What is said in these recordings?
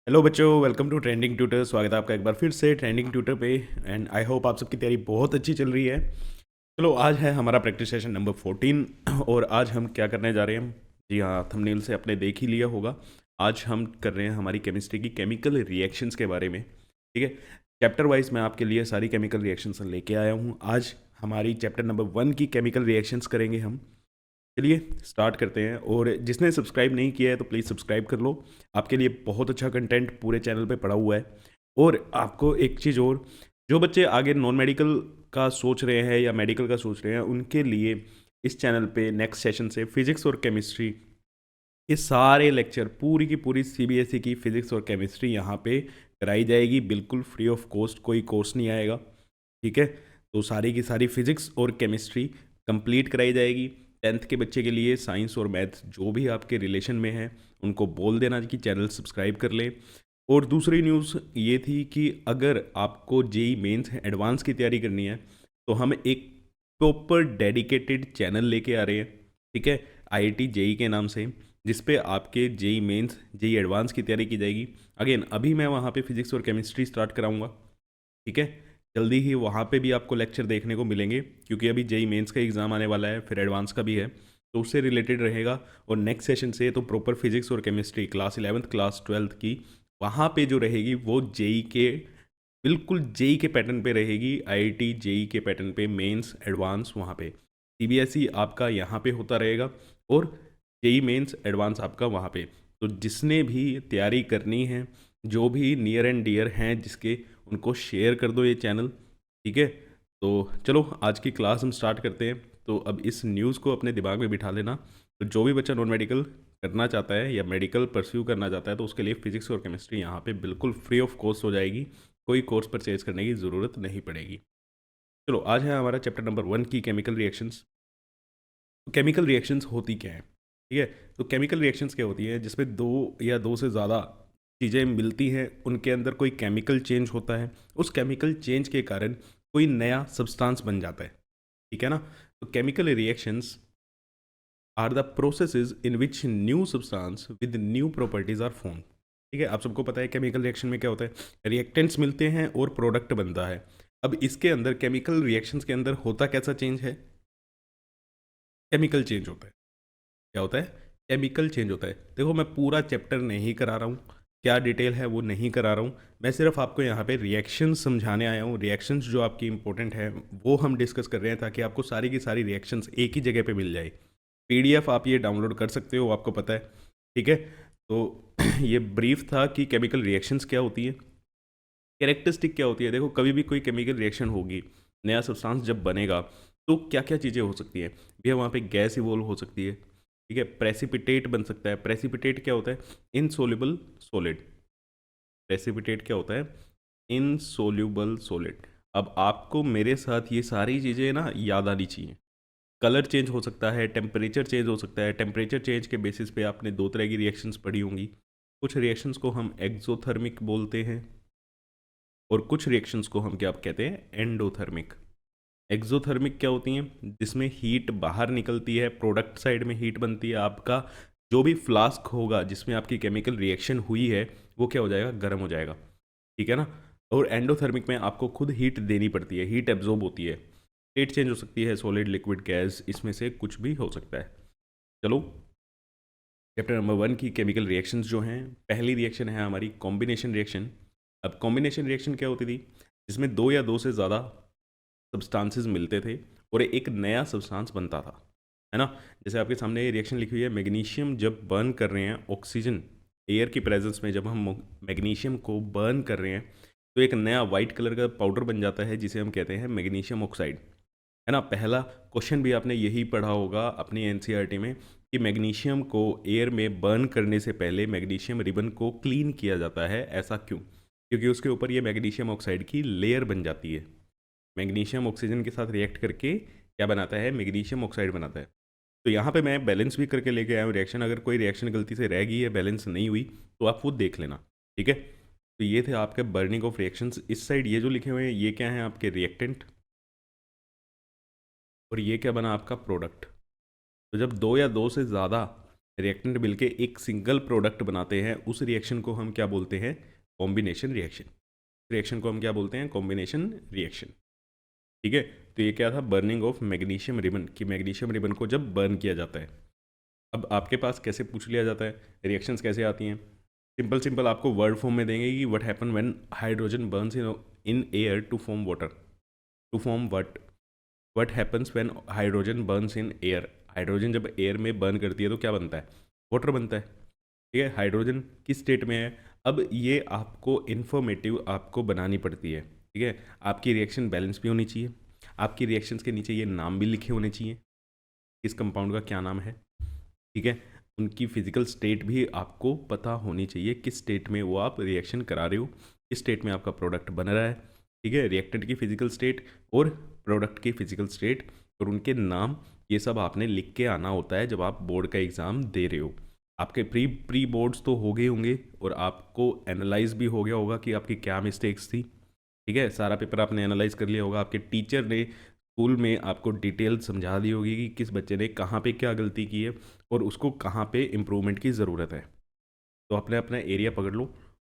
Hello बच्चों, welcome to trending tutor. स्वागत है आपका एक बार फिर से ट्रेंडिंग ट्यूटर पे। एंड आई होप आप सबकी तैयारी बहुत अच्छी चल रही है। चलो, आज है हमारा प्रैक्टिस सेशन नंबर 14 और आज हम क्या करने जा रहे हैं। जी हाँ, थंबनेल से आपने देख ही लिया होगा। आज हम कर रहे हैं हमारी केमिस्ट्री की केमिकल रिएक्शंस के बारे में। ठीक है, चैप्टर वाइज मैं आपके लिए सारी केमिकल रिएक्शंस लेके आया हूँ। आज हमारी चैप्टर नंबर 1 की केमिकल रिएक्शंस करेंगे हम। चलिए स्टार्ट करते हैं। और जिसने सब्सक्राइब नहीं किया है तो प्लीज़ सब्सक्राइब कर लो। आपके लिए बहुत अच्छा कंटेंट पूरे चैनल पे पड़ा हुआ है। और आपको एक चीज़ और, जो बच्चे आगे नॉन मेडिकल का सोच रहे हैं या मेडिकल का सोच रहे हैं, उनके लिए इस चैनल पे नेक्स्ट सेशन से फिजिक्स और केमिस्ट्री, ये सारे लेक्चर पूरी की पूरी सीबीएसई की फिजिक्स और केमिस्ट्री यहाँ पे कराई जाएगी, बिल्कुल फ्री ऑफ कॉस्ट। कोई कोर्स नहीं आएगा। ठीक है, तो सारी की सारी फिजिक्स और केमिस्ट्री कंप्लीट कराई जाएगी। 10th के बच्चे के लिए साइंस और मैथ जो भी आपके रिलेशन में है, उनको बोल देना कि चैनल सब्सक्राइब कर लें। और दूसरी न्यूज़ ये थी कि अगर आपको जेई मेंस एडवांस की तैयारी करनी है तो हम एक प्रॉपर डेडिकेटेड चैनल लेके आ रहे हैं। ठीक है, आईआईटी जेई के नाम से, जिस पे आपके जेई मेंस जेई एडवांस की तैयारी की जाएगी। अगेन अभी मैं वहाँ पे फिजिक्स और केमिस्ट्री स्टार्ट कराऊंगा। ठीक है, जल्दी ही वहाँ पे भी आपको लेक्चर देखने को मिलेंगे, क्योंकि अभी जेई मेंस का एग्ज़ाम आने वाला है, फिर एडवांस का भी है, तो उससे रिलेटेड रहेगा। और नेक्स्ट सेशन से तो प्रॉपर फिजिक्स और chemistry class 11th class 12th की वहाँ पे जो रहेगी वो जेई के, बिल्कुल जेई के पैटर्न पे रहेगी। आईआईटी जेई के पैटर्न पे मेंस एडवांस वहाँ पे, सीबीएसई आपका यहाँ पे होता रहेगा और जेई मेंस एडवांस आपका वहाँ पे। तो जिसने भी तैयारी करनी है, जो भी नियर एंड डियर हैं जिसके, उनको शेयर कर दो ये चैनल। ठीक है, तो चलो आज की क्लास हम स्टार्ट करते हैं। तो अब इस न्यूज़ को अपने दिमाग में बिठा लेना। तो जो भी बच्चा नॉन मेडिकल करना चाहता है या मेडिकल परस्यू करना चाहता है, तो उसके लिए फिजिक्स और केमिस्ट्री यहाँ पे बिल्कुल फ्री ऑफ कॉस्ट हो जाएगी। कोई कोर्स परचेज करने की ज़रूरत नहीं पड़ेगी। चलो, आज है हमारा चैप्टर नंबर 1 की केमिकल रिएक्शंस। तो केमिकल रिएक्शंस होती क्या है? ठीक है, तो केमिकल रिएक्शंस क्या होती है जिसमें दो या दो से ज़्यादा चीज़ें मिलती हैं, उनके अंदर कोई केमिकल चेंज होता है, उस केमिकल चेंज के कारण कोई नया सब्सटेंस बन जाता है। ठीक है ना? तो chemical reactions are the processes in which new substance with new properties are form. ठीक है, आप सबको पता है केमिकल रिएक्शन में क्या होता है, रिएक्टेंट्स मिलते हैं और प्रोडक्ट बनता है। अब इसके अंदर केमिकल रिएक्शंस के अंदर होता कैसा चेंज है? केमिकल चेंज होता है। क्या होता है? केमिकल चेंज होता है। देखो, मैं पूरा चैप्टर नहीं करा रहा हूँ, क्या डिटेल है वो नहीं करा रहा हूँ। मैं सिर्फ आपको यहाँ पे रिएक्शंस समझाने आया हूँ। रिएक्शंस जो आपकी इंपॉर्टेंट है वो हम डिस्कस कर रहे हैं, ताकि आपको सारी की सारी रिएक्शंस एक ही जगह पे मिल जाए। पीडीएफ आप ये डाउनलोड कर सकते हो, आपको पता है। ठीक है, तो ये ब्रीफ था कि केमिकल रिएक्शंस क्या होती है, कैरेक्टरिस्टिक क्या होती है। देखो, कभी भी कोई केमिकल रिएक्शन होगी, नया सब्सटेंस जब बनेगा, तो क्या क्या चीज़ें हो सकती हैं भैया? वहाँ पे गैस इवोल्व हो सकती है। ठीक है, प्रेसिपिटेट बन सकता है। प्रेसिपिटेट क्या होता है? Insoluble solid. प्रेसिपिटेट क्या होता है? Insoluble solid. अब आपको मेरे साथ ये सारी चीज़ें ना याद आनी चाहिए। कलर चेंज हो सकता है, टेम्परेचर चेंज हो सकता है। टेम्परेचर चेंज के बेसिस पे आपने दो तरह की रिएक्शंस पढ़ी होंगी। कुछ रिएक्शंस को हम एक्सोथर्मिक बोलते हैं और कुछ रिएक्शंस को हम क्या कहते हैं? एंडोथर्मिक। एक्सोथर्मिक क्या होती हैं? जिसमें हीट बाहर निकलती है, प्रोडक्ट साइड में हीट बनती है। आपका जो भी फ्लास्क होगा जिसमें आपकी केमिकल रिएक्शन हुई है, वो क्या हो जाएगा? गर्म हो जाएगा। ठीक है ना? और एंडोथर्मिक में आपको खुद हीट देनी पड़ती है, हीट एब्जॉर्ब होती है। स्टेट चेंज हो सकती है, सॉलिड, लिक्विड, गैस, इसमें से कुछ भी हो सकता है। चलो, चैप्टर नंबर 1 की केमिकल रिएक्शंस जो हैं, पहली रिएक्शन है हमारी कॉम्बिनेशन रिएक्शन। अब कॉम्बिनेशन रिएक्शन क्या होती थी? जिसमें दो या दो से ज़्यादा सब्सटेंसेस मिलते थे और एक नया सब्सटेंस बनता था, है ना? जैसे आपके सामने ये रिएक्शन लिखी हुई है। मैग्नीशियम जब बर्न कर रहे हैं, ऑक्सीजन एयर की प्रेजेंस में जब हम मैग्नीशियम को बर्न कर रहे हैं, तो एक नया वाइट कलर का पाउडर बन जाता है, जिसे हम कहते हैं मैग्नीशियम ऑक्साइड। है ना? पहला क्वेश्चन भी आपने यही पढ़ा होगा अपनी एनसीईआरटी में, कि मैग्नीशियम को एयर में बर्न करने से पहले मैग्नीशियम रिबन को क्लीन किया जाता है। ऐसा क्यों? क्योंकि उसके ऊपर ये मैग्नीशियम ऑक्साइड की लेयर बन जाती है। मैग्नीशियम ऑक्सीजन के साथ रिएक्ट करके क्या बनाता है? मैग्नीशियम ऑक्साइड बनाता है। तो यहाँ पे मैं बैलेंस भी करके लेके आया हूँ रिएक्शन। अगर कोई रिएक्शन गलती से रह गई है, बैलेंस नहीं हुई, तो आप वो देख लेना। ठीक है, तो ये थे आपके बर्निंग ऑफ रिएक्शंस। इस साइड ये जो लिखे हुए हैं, ये क्या है? आपके रिएक्टेंट। और ये क्या बना? आपका प्रोडक्ट। तो जब दो या दो से ज़्यादा रिएक्टेंट मिलके एक सिंगल प्रोडक्ट बनाते हैं, उस रिएक्शन को हम क्या बोलते हैं? Combination reaction. रिएक्शन को हम क्या बोलते हैं? Combination reaction. ठीक है, तो ये क्या था? बर्निंग ऑफ मैग्नीशियम रिबन, कि मैग्नीशियम रिबन को जब बर्न किया जाता है। अब आपके पास कैसे पूछ लिया जाता है, रिएक्शंस कैसे आती हैं? सिंपल सिंपल आपको वर्ड फॉर्म में देंगे कि what happen when hydrogen burns in air to form water. To form what happens when hydrogen burns in air. Hydrogen जब एयर में बर्न करती है तो क्या बनता है? वाटर बनता है। ठीक है, हाइड्रोजन किस स्टेट में है? अब ये आपको इन्फॉर्मेटिव आपको बनानी पड़ती है। ठीक है, आपकी रिएक्शन बैलेंस भी होनी चाहिए, आपकी रिएक्शंस के नीचे ये नाम भी लिखे होने चाहिए, किस कंपाउंड का क्या नाम है। ठीक है, उनकी फिजिकल स्टेट भी आपको पता होनी चाहिए, किस स्टेट में वो आप रिएक्शन करा रहे हो, किस स्टेट में आपका प्रोडक्ट बन रहा है। ठीक है, रिएक्टेंट की फिजिकल स्टेट और प्रोडक्ट की फिजिकल स्टेट और उनके नाम, ये सब आपने लिख के आना होता है जब आप बोर्ड का एग्ज़ाम दे रहे हो। आपके प्री बोर्ड्स तो हो गए होंगे और आपको एनालाइज भी हो गया होगा कि आपकी क्या मिस्टेक्स थी। ठीक है, सारा पेपर आपने एनालाइज कर लिया होगा, आपके टीचर ने स्कूल में आपको डिटेल समझा दी होगी कि किस बच्चे ने कहाँ पे क्या गलती की है और उसको कहाँ पे इम्प्रूवमेंट की ज़रूरत है। तो अपने अपना एरिया पकड़ लो।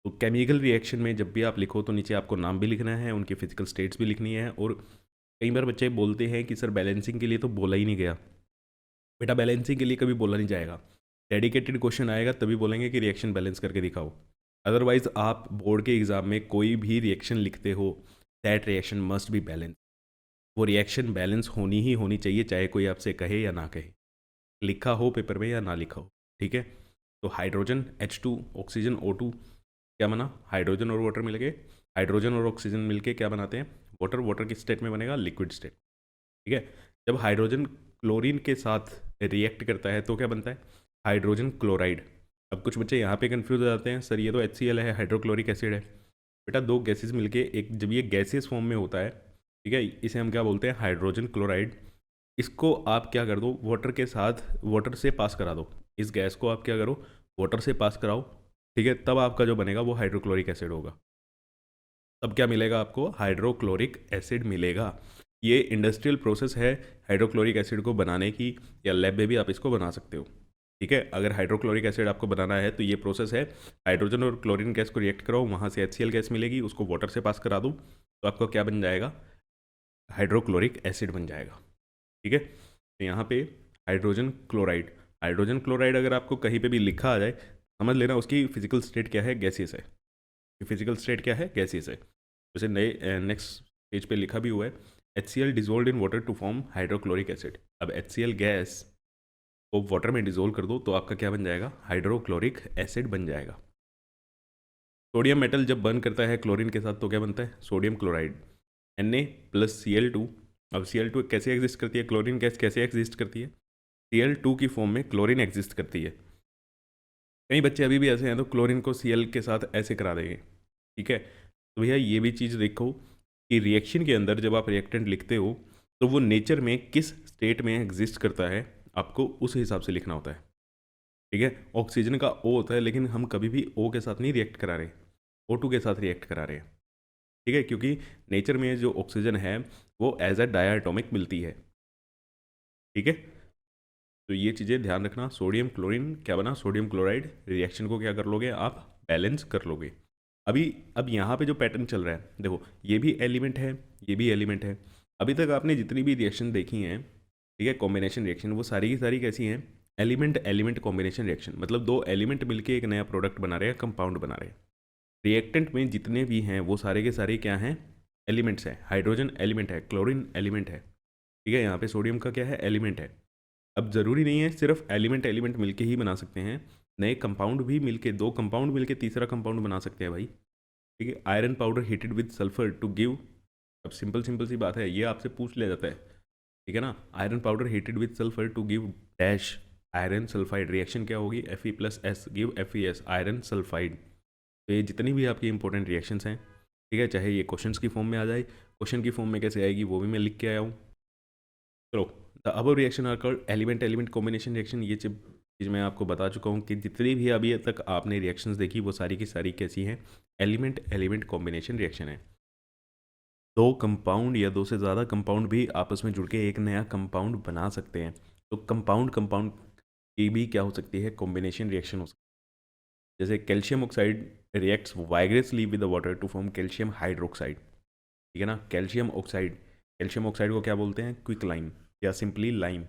तो केमिकल रिएक्शन में जब भी आप लिखो तो नीचे आपको नाम भी लिखना है, उनकी फिजिकल स्टेट्स भी लिखनी है। और कई बार बच्चे बोलते हैं कि सर बैलेंसिंग के लिए तो बोला ही नहीं गया। बेटा बैलेंसिंग के लिए कभी बोला नहीं जाएगा, डेडिकेटेड क्वेश्चन आएगा तभी बोलेंगे कि रिएक्शन बैलेंस करके दिखाओ। अदरवाइज आप बोर्ड के एग्ज़ाम में कोई भी रिएक्शन लिखते हो, that reaction must be balance. वो रिएक्शन बैलेंस होनी ही होनी चाहिए, चाहे कोई आपसे कहे या ना कहे, लिखा हो पेपर में या ना लिखा हो। ठीक है, तो हाइड्रोजन H2 ऑक्सीजन O2 क्या बना? हाइड्रोजन और वाटर मिल गए। हाइड्रोजन और ऑक्सीजन मिलके क्या बनाते हैं? वाटर। वाटर किस स्टेट में बनेगा? Liquid state. ठीक है, जब हाइड्रोजन क्लोरीन के साथ रिएक्ट करता है तो क्या बनता है? Hydrogen chloride. अब कुछ बच्चे यहाँ पे कंफ्यूज हो जाते हैं, सर ये तो HCl है, हाइड्रोक्लोरिक एसिड है। बेटा दो गैसेस मिलके एक, जब ये गैसेस फॉर्म में होता है, ठीक है, इसे हम क्या बोलते हैं? Hydrogen chloride. इसको आप क्या कर दो? वाटर के साथ, वाटर से पास करा दो। इस गैस को आप क्या करो? वाटर से पास कराओ। ठीक है, तब आपका जो बनेगा वो हाइड्रोक्लोरिक एसिड होगा। तब क्या मिलेगा आपको? हाइड्रोक्लोरिक एसिड मिलेगा। ये इंडस्ट्रियल प्रोसेस है हाइड्रोक्लोरिक एसिड को बनाने की, या लैब में भी आप इसको बना सकते हो। ठीक है, अगर हाइड्रोक्लोरिक एसिड आपको बनाना है तो ये प्रोसेस है, हाइड्रोजन और क्लोरीन गैस को रिएक्ट कराओ, वहाँ से HCl गैस मिलेगी, उसको वाटर से पास करा दो, तो आपको क्या बन जाएगा? हाइड्रोक्लोरिक एसिड बन जाएगा। ठीक है, तो यहाँ पे हाइड्रोजन क्लोराइड, हाइड्रोजन क्लोराइड अगर आपको कहीं पे भी लिखा आ जाए, समझ लेना उसकी फिजिकल स्टेट क्या है? गैसियस है। फिजिकल स्टेट क्या है? गैसियस है। जैसे नए नेक्स्ट पेज पे लिखा भी हुआ है, HCl dissolve in water to form hydrochloric acid. अब HCl गैस को वाटर में डिजोल्व कर दो तो आपका क्या बन जाएगा? हाइड्रोक्लोरिक एसिड बन जाएगा। सोडियम मेटल जब बर्न करता है क्लोरीन के साथ तो क्या बनता है? Sodium chloride. Na+Cl2। अब Cl2 कैसे एग्जिस्ट करती है? क्लोरीन गैस कैसे एग्जिस्ट करती है? Cl2 की फॉर्म में क्लोरीन एग्जिस्ट करती है। कई बच्चे अभी भी ऐसे हैं तो क्लोरीन को Cl के साथ ऐसे करा देंगे। ठीक है, तो भैया ये भी चीज़ देखो कि रिएक्शन के अंदर जब आप रिएक्टेंट लिखते हो तो वो नेचर में किस स्टेट में एग्जिस्ट करता है, आपको उस हिसाब से लिखना होता है। ठीक है, ऑक्सीजन का O होता है, लेकिन हम कभी भी O के साथ नहीं रिएक्ट करा रहे, O2 के साथ रिएक्ट करा रहे हैं। ठीक है, क्योंकि नेचर में जो ऑक्सीजन है वो एज अ डायटोमिक मिलती है। ठीक है, तो ये चीज़ें ध्यान रखना। सोडियम क्लोरीन क्या बना? Sodium chloride. रिएक्शन को क्या कर लोगे आप? बैलेंस कर लोगे। अब यहाँ पे जो पैटर्न चल रहा है देखो, ये भी एलिमेंट है, ये भी एलिमेंट है। अभी तक आपने जितनी भी रिएक्शन देखी हैं, ठीक है, कॉम्बिनेशन रिएक्शन, वो सारी की सारी कैसी हैं? Element element combination reaction. मतलब दो एलिमेंट मिलके एक नया प्रोडक्ट बना रहे हैं, कंपाउंड बना रहे हैं। रिएक्टेंट में जितने भी हैं वो सारे के सारे क्या हैं? एलिमेंट्स हैं। हाइड्रोजन एलिमेंट है, क्लोरीन एलिमेंट है। ठीक है, यहाँ पे सोडियम का क्या है? एलिमेंट है। अब ज़रूरी नहीं है सिर्फ एलिमेंट एलिमेंट मिलके ही बना सकते हैं, नए कंपाउंड भी मिलके, दो कंपाउंड मिलके तीसरा कंपाउंड बना सकते हैं भाई। ठीक है, iron powder heated with sulphur to give. अब सिंपल सिंपल सी बात है, ये आपसे पूछ लिया जाता है। ठीक है ना, iron powder heated with sulphur to give dash iron sulphide. Reaction क्या होगी? Fe+S give FeS iron sulphide. तो ये जितनी भी आपकी इंपॉर्टेंट रिएक्शंस हैं, ठीक है, चाहे ये क्वेश्चंस की फॉर्म में आ जाए, क्वेश्चन की फॉर्म में कैसे आएगी वो भी मैं लिख के आया हूँ। चलो, the above reaction are called element element combination reaction. ये चीज़ मैं आपको बता चुका हूँ कि जितनी भी अभी तक आपने रिएक्शंस देखी वो सारी की सारी कैसी हैं? एलिमेंट एलिमेंट कॉम्बिनेशन रिएक्शन है। दो कंपाउंड या दो से ज़्यादा कंपाउंड भी आपस में जुड़ के एक नया कंपाउंड बना सकते हैं। तो कंपाउंड कंपाउंड ये भी क्या हो सकती है, कॉम्बिनेशन रिएक्शन हो सकती है। जैसे calcium oxide reacts vigorously with the water to form calcium hydroxide, ठीक है ना। कैल्शियम ऑक्साइड को क्या बोलते हैं, क्विक लाइम या सिंपली लाइम।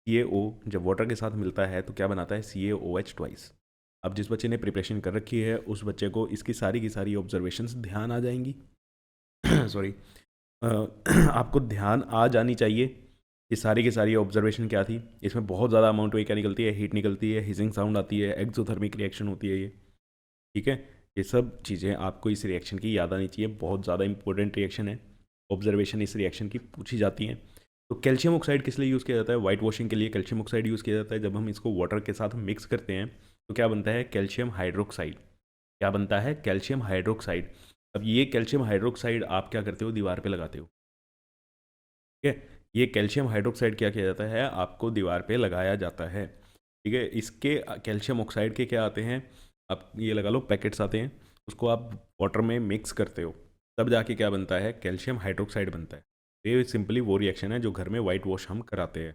CaO जब वाटर के साथ मिलता है तो क्या बनाता है, CaOH ट्वाइस। अब जिस बच्चे ने प्रिपरेशन कर रखी है उस बच्चे को इसकी सारी की सारी ऑब्जर्वेशंस ध्यान आ जाएंगी। सॉरी, आपको ध्यान आ जानी चाहिए। ये सारी की सारी ऑब्जर्वेशन क्या थी, इसमें बहुत ज़्यादा अमाउंट में क्या निकलती है, हीट निकलती है, हिजिंग साउंड आती है, एक्सोथर्मिक रिएक्शन होती है ये, ठीक है। ये सब चीज़ें आपको इस रिएक्शन की याद आनी चाहिए, बहुत ज़्यादा इंपॉर्टेंट रिएक्शन है। ऑब्जर्वेशन इस रिएक्शन की पूछी जाती हैं। तो कैल्शियम ऑक्साइड किस लिए यूज़ किया जाता है, वाइट वॉशिंग के लिए कैल्शियम ऑक्साइड यूज़ किया जाता है। जब हम इसको वाटर के साथ मिक्स करते हैं तो क्या बनता है, कैल्शियम हाइड्रोक्साइड। क्या बनता है, कैल्शियम हाइड्रोक्साइड। अब ये कैल्शियम हाइड्रोक्साइड आप क्या करते हो, दीवार पे लगाते हो, ठीक है। ये कैल्शियम हाइड्रोक्साइड क्या किया जाता है, आपको दीवार पे लगाया जाता है, ठीक है। इसके कैल्शियम ऑक्साइड के क्या आते हैं, आप ये लगा लो पैकेट्स आते हैं, उसको आप वाटर में मिक्स करते हो, तब जाके क्या बनता है, कैल्शियम हाइड्रोक्साइड बनता है। ये सिंपली वो रिएक्शन है जो घर में वाइट वॉश हम कराते हैं,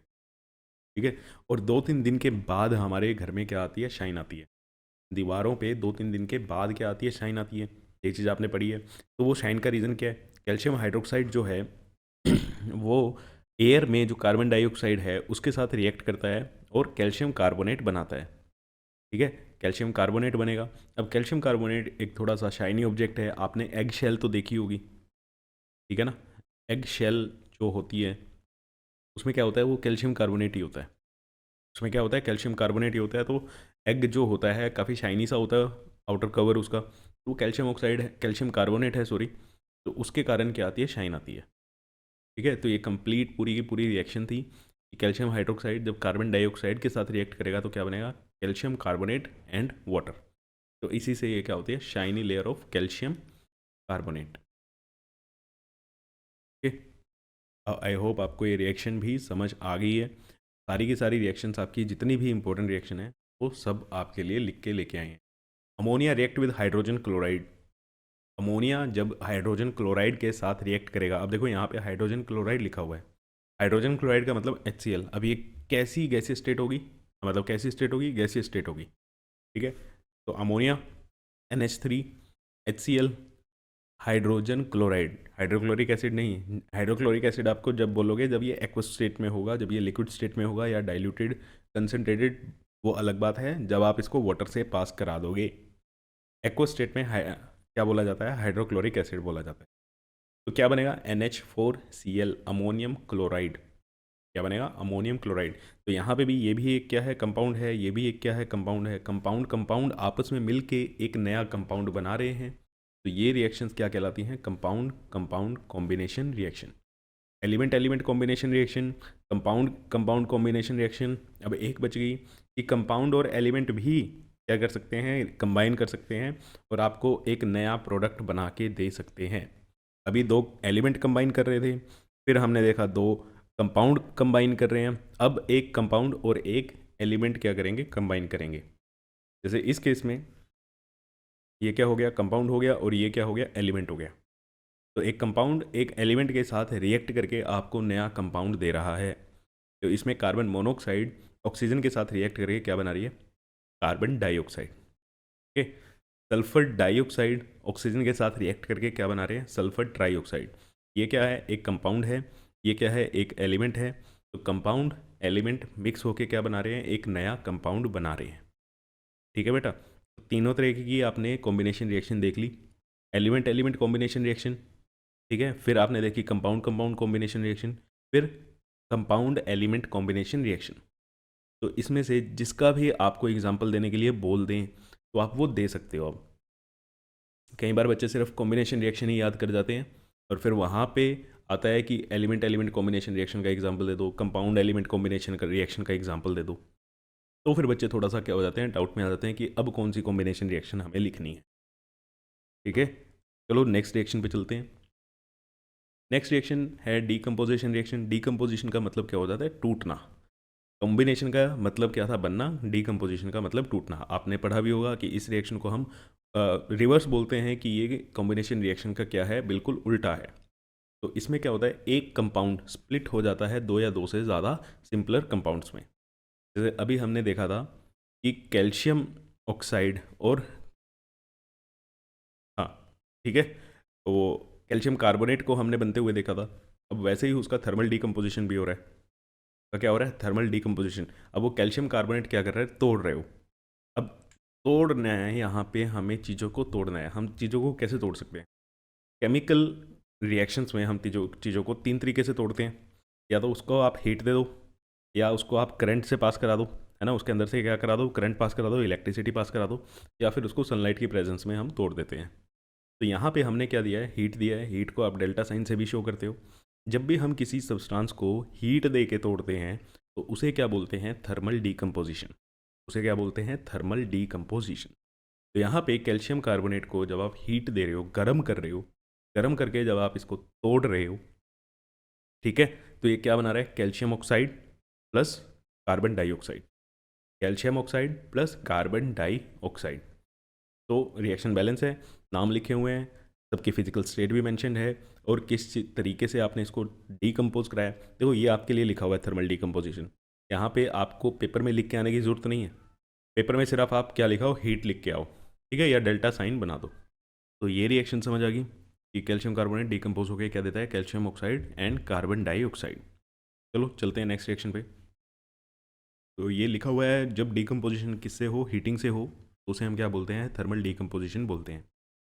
ठीक है। और 2-3 दिन के बाद हमारे घर में क्या आती है, शाइन आती है। दीवारों पे 2-3 दिन के बाद क्या आती है, शाइन आती है। ये चीज़ आपने पढ़ी है। तो वो शाइन का रीज़न क्या है, कैल्शियम हाइड्रोक्साइड जो है वो एयर में जो कार्बन डाइऑक्साइड है उसके साथ रिएक्ट करता है और कैल्शियम कार्बोनेट बनाता है, ठीक है। कैल्शियम कार्बोनेट बनेगा। अब कैल्शियम कार्बोनेट एक थोड़ा सा शाइनी ऑब्जेक्ट है, आपने एग शेल तो देखी होगी, ठीक है ना। एग शेल जो होती है उसमें क्या होता है, वो कैल्शियम कार्बोनेट ही होता है। उसमें क्या होता है, कैल्शियम कार्बोनेट ही होता है। तो एग जो होता है काफ़ी शाइनी सा होता है, आउटर कवर उसका, तो वो कैल्शियम ऑक्साइड है, कैल्शियम कार्बोनेट है सॉरी। तो उसके कारण क्या आती है, शाइन आती है, ठीक है। तो ये कंप्लीट पूरी की पूरी रिएक्शन थी कि कैल्शियम हाइड्रोक्साइड जब कार्बन डाइऑक्साइड के साथ रिएक्ट करेगा तो क्या बनेगा, कैल्शियम कार्बोनेट एंड वाटर। तो इसी से ये क्या होती है, shiny layer of calcium carbonate, ठीक है। आई होप आपको ये रिएक्शन भी समझ आ गई है। सारी की सारी रिएक्शंस आपकी जितनी भी इंपॉर्टेंट रिएक्शन है वो सब आपके लिए लिख के लेके आए हैं। Ammonia react with hydrogen chloride. Ammonia जब हाइड्रोजन क्लोराइड के साथ रिएक्ट करेगा, अब देखो यहाँ पे हाइड्रोजन क्लोराइड लिखा हुआ है, हाइड्रोजन क्लोराइड का मतलब HCl। अब ये कैसी गैसीय स्टेट होगी, मतलब कैसी स्टेट होगी, गैसीय स्टेट होगी, ठीक है। तो ammonia NH3 HCl hydrogen chloride, hydrochloric acid नहीं। हाइड्रोक्लोरिक एसिड आपको जब बोलोगे जब ये एक्वस स्टेट में होगा, जब ये लिक्विड स्टेट में होगा या डाइल्यूटेड कंसनट्रेटेड, वो अलग बात है। जब आप इसको वाटर से पास करा दोगे, एक्वस स्टेट में क्या बोला जाता है, हाइड्रोक्लोरिक एसिड बोला जाता है। तो क्या बनेगा, NH4Cl अमोनियम क्लोराइड। क्या बनेगा, अमोनियम क्लोराइड। तो यहाँ पे भी ये भी एक क्या है, कंपाउंड है, ये भी एक क्या है, कंपाउंड है। कंपाउंड कंपाउंड आपस में मिल के एक नया कंपाउंड बना रहे हैं। तो ये रिएक्शंस क्या कहलाती हैं, compound compound combination reaction, element element combination reaction, compound compound combination reaction. अब एक बच गई कि कंपाउंड और एलिमेंट भी क्या कर सकते हैं, कंबाइन कर सकते हैं और आपको एक नया प्रोडक्ट बना के दे सकते हैं। अभी 2 एलिमेंट कंबाइन कर रहे थे, फिर हमने देखा 2 कंपाउंड कंबाइन कर रहे हैं, अब एक कंपाउंड और एक एलिमेंट क्या करेंगे, कंबाइन करेंगे। जैसे इस केस में ये क्या हो गया, कंपाउंड हो गया, और ये क्या हो गया, एलिमेंट हो गया। तो एक कंपाउंड एक एलिमेंट के साथ रिएक्ट करके आपको नया कंपाउंड दे रहा है। तो इसमें कार्बन मोनोऑक्साइड ऑक्सीजन के साथ रिएक्ट करके क्या बना रही है, carbon dioxide, okay. Sulphur dioxide oxygen के साथ रिएक्ट करके क्या बना रहे हैं, सल्फर ट्राइऑक्साइड। ये क्या है, एक कंपाउंड है, ये क्या है, एक एलिमेंट है। तो कंपाउंड एलिमेंट मिक्स होके क्या बना रहे हैं, एक नया कंपाउंड बना रहे हैं, ठीक है बेटा। तो तीनों तरह की आपने कॉम्बिनेशन रिएक्शन देख ली, एलिमेंट एलिमेंट कॉम्बिनेशन रिएक्शन, ठीक है। फिर आपने देखी कंपाउंड कंपाउंड कॉम्बिनेशन रिएक्शन, फिर कंपाउंड एलिमेंट कॉम्बिनेशन रिएक्शन। तो इसमें से जिसका भी आपको एग्जांपल देने के लिए बोल दें तो आप वो दे सकते हो। अब कई बार बच्चे सिर्फ कॉम्बिनेशन रिएक्शन ही याद कर जाते हैं और फिर वहाँ पे आता है कि एलिमेंट एलिमेंट कॉम्बिनेशन रिएक्शन का एग्जांपल दे दो, कंपाउंड एलिमेंट कॉम्बिनेशन का रिएक्शन का एग्जांपल दे दो। तो फिर बच्चे थोड़ा सा क्या हो जाते हैं, डाउट में आ जाते हैं कि अब कौन सी कॉम्बिनेशन रिएक्शन हमें लिखनी है, ठीक है। चलो नेक्स्ट रिएक्शन पे चलते हैं। नेक्स्ट रिएक्शन है डीकम्पोजिशन रिएक्शन। डीकम्पोजिशन का मतलब क्या हो जाता है, टूटना। कॉम्बिनेशन का मतलब क्या था, बनना। डीकम्पोजिशन का मतलब टूटना। आपने पढ़ा भी होगा कि इस रिएक्शन को हम रिवर्स बोलते हैं, कि ये कॉम्बिनेशन रिएक्शन का क्या है, बिल्कुल उल्टा है। तो इसमें क्या होता है, एक कंपाउंड स्प्लिट हो जाता है 2 या 2 से ज़्यादा सिंपलर कंपाउंड्स में। जैसे अभी हमने देखा था कि कैल्शियम ऑक्साइड और, हाँ ठीक है, तो वो कैल्शियम कार्बोनेट को हमने बनते हुए देखा था। अब वैसे ही उसका थर्मल डीकम्पोजिशन भी हो रहा है। तो क्या हो रहा है? Thermal decomposition. अब वो कैल्शियम कार्बोनेट क्या कर रहा है? तोड़ रहे हो। अब तोड़ना है, यहाँ पे हमें चीज़ों को तोड़ना है। हम चीज़ों को कैसे तोड़ सकते हैं? केमिकल रिएक्शंस में हम चीज़ों चीज़ों को तीन तरीके से तोड़ते हैं। या तो उसको आप हीट दे दो, या उसको आप करंट से पास करा दो, है ना, उसके अंदर से क्या करा दो? करंट पास करा दो, इलेक्ट्रिसिटी पास करा दो, या फिर उसको सनलाइट की प्रेजेंस में हम तोड़ देते हैं। तो यहाँ पे हमने क्या दिया है? हीट दिया है। हीट को आप डेल्टा साइन से भी शो करते हो। जब भी हम किसी सब्सटेंस को हीट दे के तोड़ते हैं तो उसे क्या बोलते हैं? Thermal decomposition. उसे क्या बोलते हैं? Thermal decomposition. तो यहाँ पे कैल्शियम कार्बोनेट को जब आप हीट दे रहे हो, गर्म कर रहे हो, गर्म करके जब आप इसको तोड़ रहे हो, ठीक है, तो ये क्या बना रहा है? Calcium oxide plus carbon dioxide. Calcium oxide plus carbon dioxide. तो रिएक्शन बैलेंस है, नाम लिखे हुए हैं, सबकी फिजिकल स्टेट भी मेंशन्ड है, और किस तरीके से आपने इसको डीकम्पोज कराया। देखो ये आपके लिए लिखा हुआ है थर्मल डीकम्पोजिशन। यहाँ पे आपको पेपर में लिख के आने की ज़रूरत नहीं है। पेपर में सिर्फ आप क्या लिखाओ? हीट लिख के आओ, ठीक है, या डेल्टा साइन बना दो। तो ये रिएक्शन समझ आ गई कि कैल्शियम कार्बोनेट डीकम्पोज होकर क्या देता है? Calcium oxide and carbon dioxide. चलो चलते हैं नेक्स्ट रिएक्शन पे। तो ये लिखा हुआ है जब डीकम्पोजिशन किससे हो? हीटिंग से हो, तो उसे हम क्या बोलते हैं? थर्मल डीकम्पोजिशन बोलते हैं।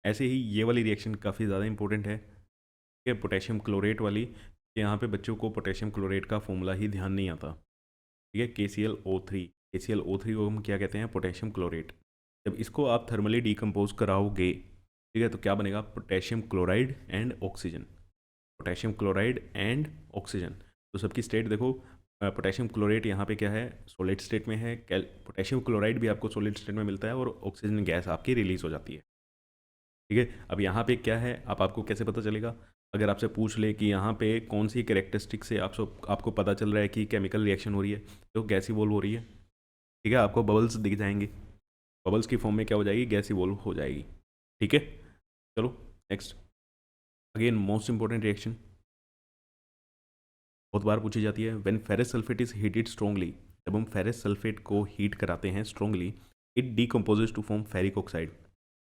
ऐसे ही ये वाली रिएक्शन काफ़ी ज़्यादा इंपॉर्टेंट है, कि पोटेशियम क्लोरेट वाली। यहाँ पे बच्चों को पोटेशियम क्लोरेट का फॉर्मूला ही ध्यान नहीं आता, ठीक है। KClO3, KClO3 को हम क्या कहते हैं? Potassium chlorate. जब इसको आप थर्मली डीकम्पोज कराओगे, ठीक है, तो क्या बनेगा? Potassium chloride and oxygen. Potassium chloride and oxygen. तो सबकी स्टेट देखो, पोटेशियम क्लोरेट यहाँ पे क्या है? सॉलिड स्टेट में है। पोटेशियम क्लोराइड भी आपको सॉलिड स्टेट में मिलता है, और ऑक्सीजन गैस आपकी रिलीज हो जाती है, ठीक है। अब यहाँ पे क्या है? अब आपको कैसे पता चलेगा? अगर आपसे पूछ ले कि यहाँ पे कौन सी कैरेक्टरिस्टिक से आपको पता चल रहा है कि केमिकल रिएक्शन हो रही है, तो गैसीवॉल्व हो रही है, ठीक है, आपको बबल्स दिख जाएंगे। बबल्स की फॉर्म में क्या हो जाएगी? गैसीवॉल्व हो जाएगी, ठीक है। चलो next, again most important reaction, बहुत बार पूछी जाती है। When ferrous sulphate is heated strongly, जब हम फेरस सल्फेट को हीट कराते हैं strongly, it decomposes to form ferric oxide.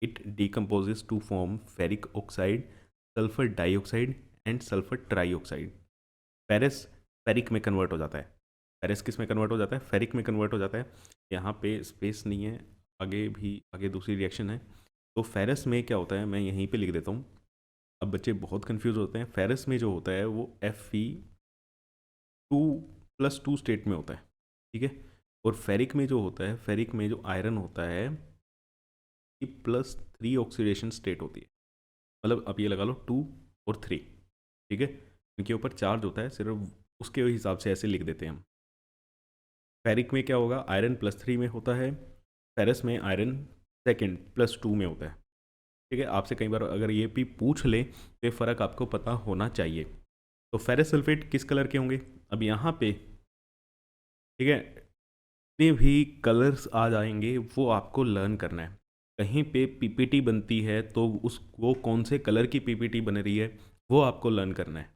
It decomposes to form ferric oxide, sulphur dioxide and sulphur trioxide. Ferrous ferric में कन्वर्ट हो जाता है। फेरस किस में कन्वर्ट हो जाता है? फेरिक में कन्वर्ट हो जाता है। यहाँ पे स्पेस नहीं है, आगे दूसरी रिएक्शन है। तो फेरस में क्या होता है, मैं यहीं पे लिख देता हूँ। अब बच्चे बहुत कंफ्यूज होते हैं। फेरस में जो होता है वो Fe2+2 स्टेट में होता है, ठीक है। और फेरिक में जो होता है, फेरिक में जो आयरन होता है, ये +3 ऑक्सीडेशन स्टेट होती है। मतलब अब ये लगा लो 2 और 3, ठीक है, इनके ऊपर चार्ज होता है, सिर्फ उसके हिसाब से ऐसे लिख देते हैं हम। फेरिक में क्या होगा? आयरन +3 में होता है। फेरस में आयरन सेकंड +2 में होता है, ठीक है। आपसे कई बार अगर ये भी पूछ ले तो ये फ़र्क आपको पता होना चाहिए। तो फेरस सल्फेट किस कलर के होंगे? अब यहाँ पे, ठीक है, जितने भी कलर्स आ जाएंगे वो आपको लर्न करना है। कहीं पे पीपीटी बनती है तो वो कौन से कलर की पीपीटी बन रही है वो आपको लर्न करना है,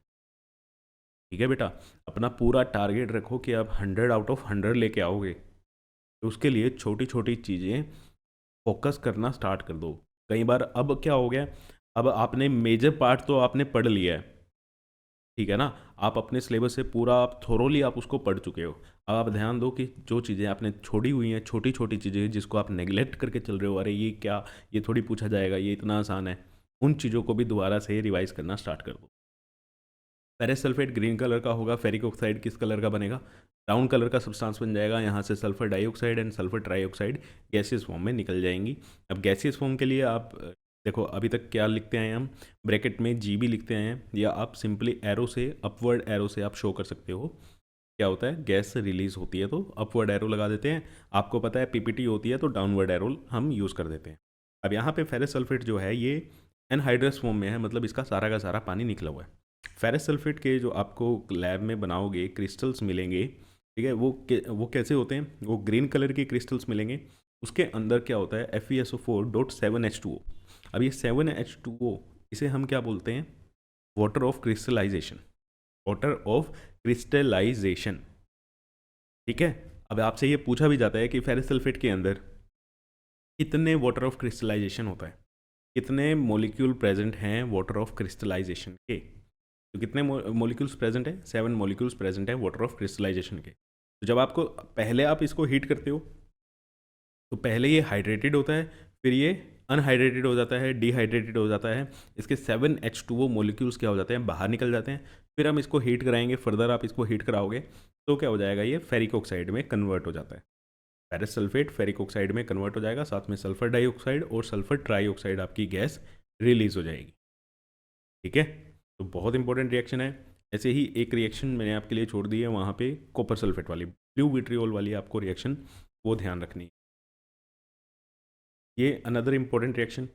ठीक है बेटा। अपना पूरा टारगेट रखो कि आप 100 आउट ऑफ 100 लेके आओगे। तो उसके लिए छोटी छोटी चीज़ें फोकस करना स्टार्ट कर दो। कई बार अब क्या हो गया, अब आपने मेजर पार्ट तो आपने पढ़ लिया है, ठीक है ना, आप अपने सिलेबस से पूरा आप थोरोली आप उसको पढ़ चुके हो। अब आप ध्यान दो कि जो चीज़ें आपने छोड़ी हुई हैं, छोटी छोटी चीज़ें जिसको आप नेग्लेक्ट करके चल रहे हो, अरे ये क्या, ये थोड़ी पूछा जाएगा, ये इतना आसान है, उन चीज़ों को भी दोबारा से रिवाइज करना स्टार्ट कर दो। फेरस सल्फेट ग्रीन कलर का होगा, फेरिक ऑक्साइड किस कलर का बनेगा? ब्राउन कलर का सब्सटेंस बन जाएगा। यहाँ से sulphur dioxide and sulphur trioxide gaseous form में निकल जाएंगी। अब गैसियस फॉर्म के लिए आप देखो अभी तक क्या लिखते आए हैं हम, ब्रैकेट में GB लिखते आए हैं, या आप सिंपली एरो से, अपवर्ड एरो से आप शो कर सकते हो। क्या होता है? गैस रिलीज होती है तो अपवर्ड एरो लगा देते हैं। आपको पता है PPT होती है तो डाउनवर्ड एरो हम यूज़ कर देते हैं। अब यहाँ पे फेरस सल्फेट जो है ये एनहाइड्रस फॉर्म में है, मतलब इसका सारा का सारा पानी निकला हुआ है। फेरस सल्फेट के जो आपको लैब में बनाओगे क्रिस्टल्स मिलेंगे, ठीक है, वो कैसे होते हैं? वो ग्रीन कलर के क्रिस्टल्स मिलेंगे। उसके अंदर क्या होता है? FeSO4.7H2O। अब ये 7H2O इसे हम क्या बोलते हैं? Water of crystallization. Water of crystallization, ठीक है। अब आपसे ये पूछा भी जाता है कि फेरस सल्फेट के अंदर कितने वाटर ऑफ क्रिस्टलाइजेशन होता है, कितने मॉलिक्यूल प्रेजेंट हैं वाटर ऑफ क्रिस्टलाइजेशन के। तो कितने मॉलिक्यूल्स प्रेजेंट है? 7 मॉलिक्यूल्स प्रेजेंट है वाटर ऑफ क्रिस्टलाइजेशन के। तो जब आपको पहले आप इसको हीट करते हो तो पहले ये हाइड्रेटेड होता है, फिर ये अनहाइड्रेटेड हो जाता है, डिहाइड्रेटेड हो जाता है, इसके 7H2O मॉलिक्यूल्स क्या हो जाते हैं, बाहर निकल जाते हैं। फिर हम इसको हीट कराएंगे, फर्दर आप इसको हीट कराओगे तो क्या हो जाएगा, ये फेरिक ऑक्साइड में कन्वर्ट हो जाता है। फेरस सल्फेट फेरिक ऑक्साइड में कन्वर्ट हो जाएगा, साथ में सल्फर डाइऑक्साइड और सल्फर ट्राईऑक्साइड आपकी गैस रिलीज हो जाएगी। ठीक है, तो बहुत इंपॉर्टेंट रिएक्शन है। ऐसे ही एक रिएक्शन मैंने आपके लिए छोड़ दी है वहाँ पे, कॉपर सल्फेट वाली, ब्लू विट्रियोल वाली आपको रिएक्शन, वो ध्यान रखनी है। ये अनदर इंपॉर्टेंट रिएक्शन,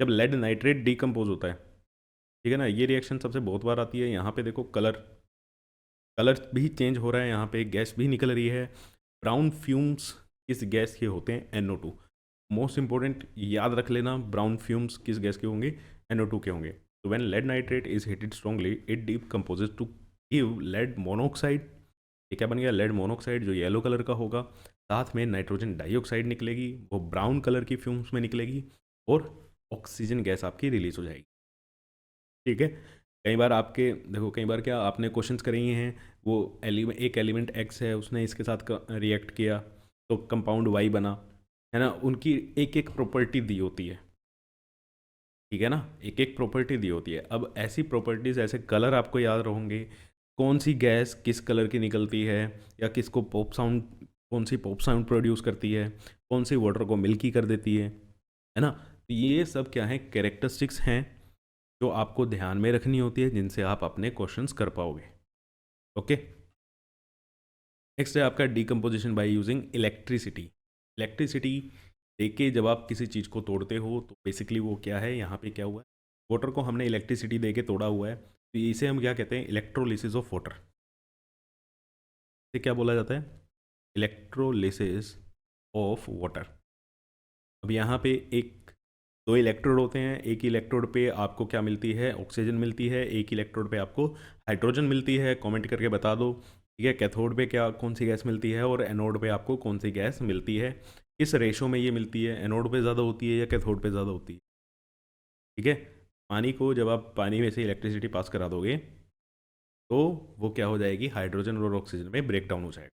जब लेड नाइट्रेट डीकम्पोज होता है, ठीक है ना, ये रिएक्शन सबसे बहुत बार आती है। यहाँ पे देखो कलर भी चेंज हो रहा है, यहाँ पे गैस भी निकल रही है। ब्राउन फ्यूम्स इस गैस के होते हैं NO2। मोस्ट इंपॉर्टेंट याद रख लेना, ब्राउन फ्यूम्स किस गैस के होंगे, NO2 के होंगे। तो when lead nitrate is heated strongly it decomposes to give lead monoxide. ये क्या बन गया, लेड मोनोऑक्साइड, जो येलो कलर का होगा। साथ में नाइट्रोजन डाइऑक्साइड निकलेगी, वो ब्राउन कलर की फ्यूम्स में निकलेगी, और ऑक्सीजन गैस आपकी रिलीज हो जाएगी। ठीक है, कई बार आपके देखो, कई बार क्या आपने क्वेश्चंस करे ही हैं, वो एक एलिमेंट X है, उसने इसके साथ रिएक्ट किया तो कंपाउंड Y बना, है ना, उनकी एक एक प्रॉपर्टी दी होती है। ठीक है ना, एक एक प्रॉपर्टी दी होती है। अब ऐसी प्रॉपर्टीज, ऐसे कलर आपको याद रहेंगे, कौन सी गैस किस कलर की निकलती है, या किसको पॉप साउंड, कौन सी पॉप साउंड प्रोड्यूस करती है, कौन सी वाटर को मिल्की कर देती है ना। तो ये सब क्या है, कैरेक्टरिस्टिक्स हैं जो आपको ध्यान में रखनी होती है, जिनसे आप अपने क्वेश्चंस कर पाओगे। ओके, नेक्स्ट है आपका decomposition by using electricity. Electricity देके जब आप किसी चीज़ को तोड़ते हो तो बेसिकली वो क्या है, यहाँ पे क्या हुआ है, वाटर को हमने इलेक्ट्रिसिटी दे के तोड़ा हुआ है, तो इसे हम क्या कहते हैं, इलेक्ट्रोलिसिस ऑफ वाटर। इसे क्या बोला जाता है, इलेक्ट्रोलिसिस ऑफ वाटर। अब यहाँ पे एक दो इलेक्ट्रोड होते हैं, एक इलेक्ट्रोड पे आपको क्या मिलती है, ऑक्सीजन मिलती है, एक इलेक्ट्रोड पे आपको हाइड्रोजन मिलती है। कमेंट करके बता दो, ठीक है, कैथोड पे क्या कौन सी गैस मिलती है और एनोड पे आपको कौन सी गैस मिलती है, किस रेशो में ये मिलती है, एनोड पे ज़्यादा होती है या कैथोड पे ज़्यादा होती है। ठीक है, पानी को जब आप पानी में से इलेक्ट्रिसिटी पास करा दोगे तो वो क्या हो जाएगी, हाइड्रोजन और ऑक्सीजन में ब्रेक डाउन हो जाएगा।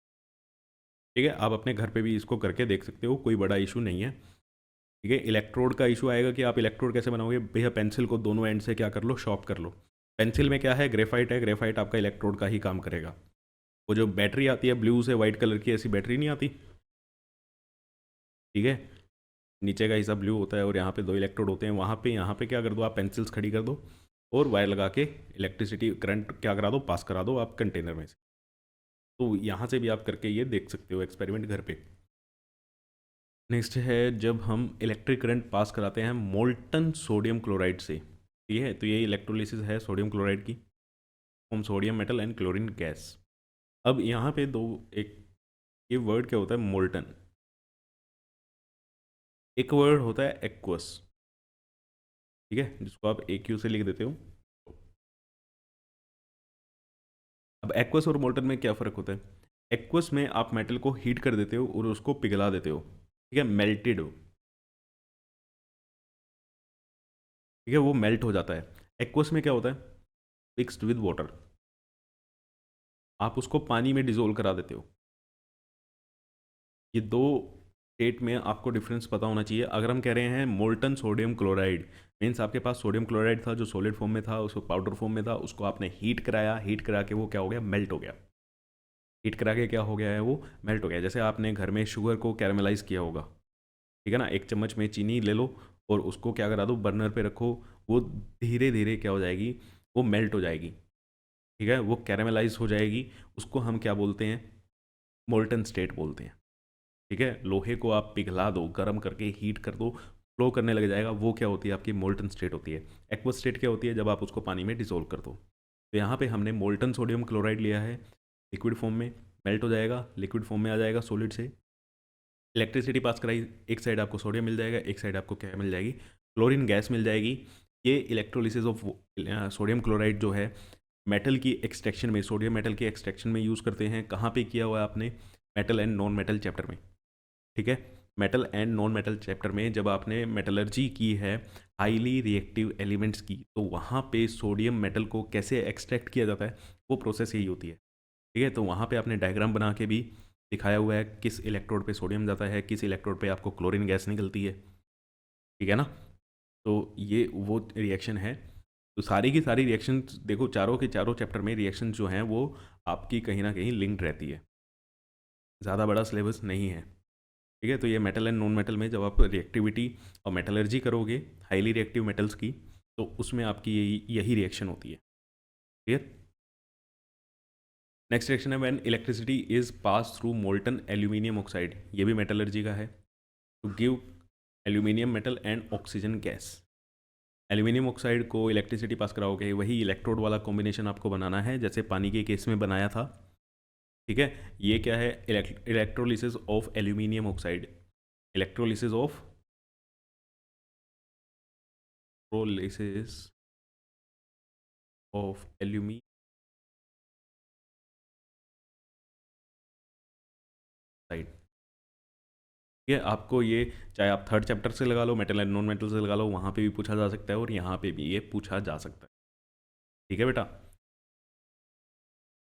ठीक है, आप अपने घर पे भी इसको करके देख सकते हो, कोई बड़ा इशू नहीं है। ठीक है, इलेक्ट्रोड का इशू आएगा कि आप इलेक्ट्रोड कैसे बनाओगे, भैया पेंसिल को दोनों एंड से क्या कर लो, शॉर्प कर लो। पेंसिल में क्या है, ग्रेफाइट है, ग्रेफाइट आपका इलेक्ट्रोड का ही काम करेगा। वो जो बैटरी आती है ब्लू से वाइट कलर की, ऐसी बैटरी नहीं आती, ठीक है, नीचे का हिस्सा ब्लू होता है और यहाँ पे दो इलेक्ट्रोड होते हैं, वहाँ पे यहाँ पे क्या कर दो, आप पेंसिल्स खड़ी कर दो और वायर लगा के इलेक्ट्रिसिटी करंट क्या करा दो, पास करा दो आप कंटेनर में से। तो यहाँ से भी आप करके ये देख सकते हो एक्सपेरिमेंट घर पे। नेक्स्ट है, जब हम इलेक्ट्रिक करंट पास कराते हैं मोल्टन सोडियम क्लोराइड से, ठीक है, तो ये इलेक्ट्रोलिसिस है सोडियम क्लोराइड की, from sodium metal and chlorine gas. अब यहाँ पे दो, एक ये वर्ड क्या होता है, मोल्टन, एक वर्ड होता है एक्वस, ठीक है, जिसको आप AQ से लिख देते हो। अब एक्वस और मोल्टन में क्या फ़र्क होता है, एक्वस में आप मेटल को हीट कर देते हो और उसको पिघला देते हो, ठीक है, मेल्टेड हो, ठीक है, वो मेल्ट हो जाता है। एक्वस में क्या होता है, मिक्स्ड विद वाटर, आप उसको पानी में डिजोल्व करा देते हो। ये दो स्टेट में आपको डिफरेंस पता होना चाहिए। अगर हम कह रहे हैं मोल्टन सोडियम क्लोराइड, मीन्स आपके पास सोडियम क्लोराइड था जो सॉलिड फॉर्म में था, उसको पाउडर फॉर्म में था, उसको आपने हीट कराया, हीट करा के वो क्या हो गया, मेल्ट हो गया। हीट करा के क्या हो गया है, वो मेल्ट हो गया। जैसे आपने घर में शुगर को कैरामलाइज किया होगा, ठीक है ना, एक चम्मच में चीनी ले लो और उसको क्या करा दो, बर्नर पे रखो, वो धीरे धीरे क्या हो जाएगी, वो मेल्ट हो जाएगी, ठीक है, वो कैरामलाइज हो जाएगी। उसको हम क्या बोलते हैं, मोल्टन स्टेट बोलते हैं। ठीक है, लोहे को आप पिघला दो, गर्म करके हीट कर दो, फ्लो करने लग जाएगा, वो क्या होती है, आपकी मोल्टन स्टेट होती है। एक्वस स्टेट क्या होती है, जब आप उसको पानी में डिसोल्व कर दो। तो यहाँ पे हमने मोल्टन सोडियम क्लोराइड लिया है, लिक्विड फॉर्म में मेल्ट हो जाएगा, लिक्विड फॉर्म में आ जाएगा सॉलिड से, इलेक्ट्रिसिटी पास कराई, एक साइड आपको सोडियम मिल जाएगा, एक साइड आपको क्या मिल जाएगी, क्लोरीन गैस मिल जाएगी। ये इलेक्ट्रोलिसिस ऑफ सोडियम क्लोराइड जो है मेटल की एक्सट्रैक्शन में, सोडियम मेटल की एक्सट्रैक्शन में यूज़ करते हैं। कहाँ पे किया हुआ है आपने? Metal and non metal chapter में, ठीक है। Metal and non metal chapter में जब आपने मेटलर्जी की है हाईली रिएक्टिव एलिमेंट्स की, तो वहाँ पे सोडियम मेटल को कैसे एक्सट्रैक्ट किया जाता है, वो प्रोसेस यही होती है, ठीक है। तो वहाँ पे आपने डायग्राम बना के भी दिखाया हुआ है किस इलेक्ट्रोड पे सोडियम जाता है, किस इलेक्ट्रोड पे आपको क्लोरीन गैस निकलती है, ठीक है ना। तो ये वो रिएक्शन है। तो सारी की सारी रिएक्शन देखो, चारों के चारों चैप्टर में रिएक्शन जो हैं वो आपकी कहीं ना कहीं लिंक्ड रहती है, ज़्यादा बड़ा सिलेबस नहीं है, ठीक है। तो ये मेटल एंड नॉन मेटल में जब आप रिएक्टिविटी और मेटलर्जी करोगे हाईली रिएक्टिव मेटल्स की, तो उसमें आपकी यही रिएक्शन होती है, क्लियर। नेक्स्ट रिएक्शन है when electricity is pass through molten aluminium oxide, ये भी मेटलर्जी का है, to give aluminium metal and oxygen gas. Aluminium oxide को इलेक्ट्रिसिटी पास कराओगे, वही इलेक्ट्रोड वाला कॉम्बिनेशन आपको बनाना है जैसे पानी के केस में बनाया था, ठीक है। ये क्या है? Electrolysis of aluminium oxide, electrolysis of electrolysis of aluminium, ठीक है। आपको ये चाहे आप थर्ड चैप्टर से लगा लो, मेटल एंड नॉन मेटल से लगा लो, वहाँ पे भी पूछा जा सकता है और यहाँ पे भी ये पूछा जा सकता है, ठीक है बेटा।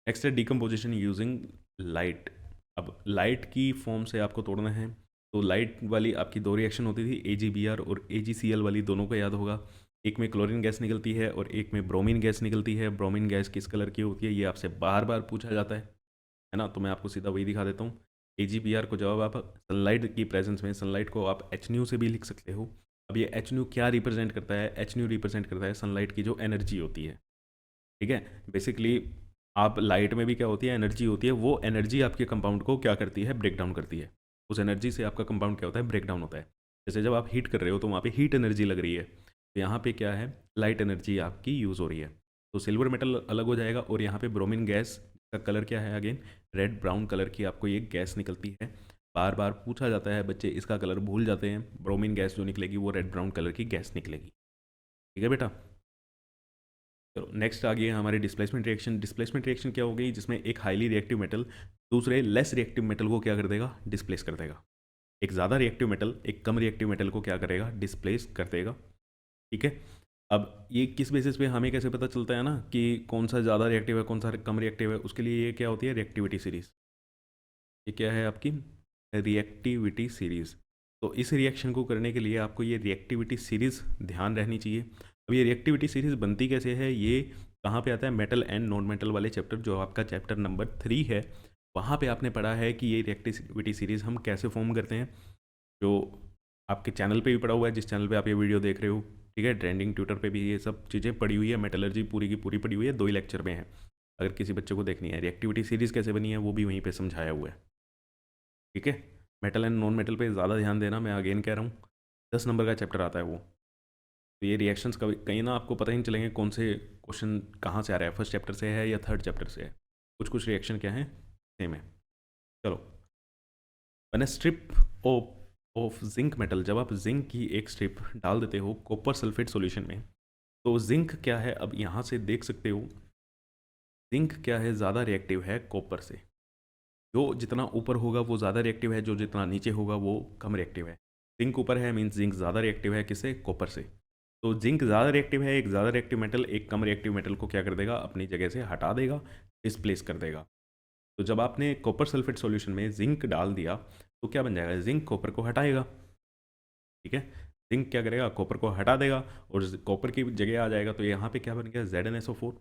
नेक्स्ट है डिकम्पोजिशन यूजिंग लाइट। अब लाइट की फॉर्म से आपको तोड़ना है, तो लाइट वाली आपकी दो रिएक्शन होती थी, AgBr और AgCl वाली, दोनों को याद होगा। एक में क्लोरीन गैस निकलती है और एक में ब्रोमीन गैस निकलती है। ब्रोमीन गैस किस कलर की होती है, ये आपसे बार बार पूछा जाता है ना। तो मैं आपको सीधा वही दिखा देता हूँ। AgBr को जब आप सनलाइट की प्रेजेंस में, सनलाइट को आप HNu से भी लिख सकते हो। अब ये HNu क्या रिप्रेजेंट करता है? HNu रिप्रेजेंट करता है सनलाइट की जो एनर्जी होती है, ठीक है। बेसिकली आप लाइट में भी क्या होती है, एनर्जी होती है, वो एनर्जी आपके कंपाउंड को क्या करती है, ब्रेक डाउन करती है। उस एनर्जी से आपका कंपाउंड क्या होता है, ब्रेक डाउन होता है। जैसे जब आप हीट कर रहे हो तो वहाँ पे हीट एनर्जी लग रही है, तो यहाँ पे क्या है, लाइट एनर्जी आपकी यूज़ हो रही है। तो सिल्वर मेटल अलग हो जाएगा और यहाँ पे ब्रोमीन गैस का कलर क्या है, अगेन रेड ब्राउन कलर की आपको ये गैस निकलती है। बार बार पूछा जाता है, बच्चे इसका कलर भूल जाते हैं। ब्रोमीन गैस जो निकलेगी वो रेड ब्राउन कलर की गैस निकलेगी, ठीक है बेटा। चलो नेक्स्ट आ गई है हमारी डिस्प्लेसमेंट रिएक्शन। डिस्प्लेसमेंट रिएक्शन क्या हो गई, जिसमें एक हाईली रिएक्टिव मेटल दूसरे लेस रिएक्टिव मेटल को क्या कर देगा, डिस्प्लेस कर देगा। एक ज़्यादा रिएक्टिव मेटल एक कम रिएक्टिव मेटल को क्या करेगा, डिस्प्लेस कर देगा, ठीक है। अब ये किस बेसिस पे हमें कैसे पता चलता है ना कि कौन सा ज़्यादा रिएक्टिव है कौन सा कम रिएक्टिव है, उसके लिए ये क्या होती है, रिएक्टिविटी सीरीज़। ये क्या है आपकी, रिएक्टिविटी सीरीज़। तो इस रिएक्शन को करने के लिए आपको ये रिएक्टिविटी सीरीज़ ध्यान रहनी चाहिए। अब ये रिएक्टिविटी सीरीज़ बनती कैसे है, ये कहाँ पे आता है, मेटल एंड नॉन मेटल वाले चैप्टर, जो आपका चैप्टर नंबर 3 है, वहाँ पे आपने पढ़ा है कि ये रिएक्टिविटी सीरीज़ हम कैसे फॉर्म करते हैं, जो आपके चैनल पे भी पढ़ा हुआ है, जिस चैनल पे आप ये वीडियो देख रहे हो, ठीक है। ट्रेंडिंग ट्यूटर पे भी ये सब चीज़ें पड़ी हुई है, मेटलर्जी पूरी की पूरी पड़ी हुई है, 2 ही लेक्चर में है। अगर किसी बच्चे को देखनी है रिएक्टिविटी सीरीज़ कैसे बनी है, वो भी वहीं पर समझाया हुआ है, ठीक है। मेटल एंड नॉन मेटल पे ज़्यादा ध्यान देना, मैं अगेन कह रहा हूँ, 10 नंबर का चैप्टर आता है वो। तो ये रिएक्शंस कभी कहीं ना आपको पता ही नहीं चलेंगे कौन से क्वेश्चन कहाँ से आ रहा है, फर्स्ट चैप्टर से है या थर्ड चैप्टर से है। कुछ कुछ रिएक्शन क्या है, सेम है। चलो, मैंने स्ट्रिप ऑफ जिंक मेटल, जब आप जिंक की एक स्ट्रिप डाल देते हो कॉपर सल्फेट सॉल्यूशन में, तो जिंक क्या है, अब यहाँ से देख सकते हो जिंक क्या है, ज़्यादा रिएक्टिव है कॉपर से। जो जितना ऊपर होगा वो ज़्यादा रिएक्टिव है, जो जितना नीचे होगा वो कम रिएक्टिव है। जिंक ऊपर है मीन्स जिंक ज़्यादा रिएक्टिव है, किससे, कॉपर से। तो जिंक ज़्यादा रिएक्टिव है, एक ज़्यादा रिएक्टिव मेटल एक कम रिएक्टिव मेटल को क्या कर देगा, अपनी जगह से हटा देगा, डिस्प्लेस कर देगा। तो जब आपने कॉपर सल्फेट सॉल्यूशन में जिंक डाल दिया तो क्या बन जाएगा, जिंक कॉपर को हटाएगा, ठीक है। जिंक क्या करेगा, कॉपर को हटा देगा और कॉपर की जगह आ जाएगा, तो यहाँ पे क्या बन गया, ZnSO4,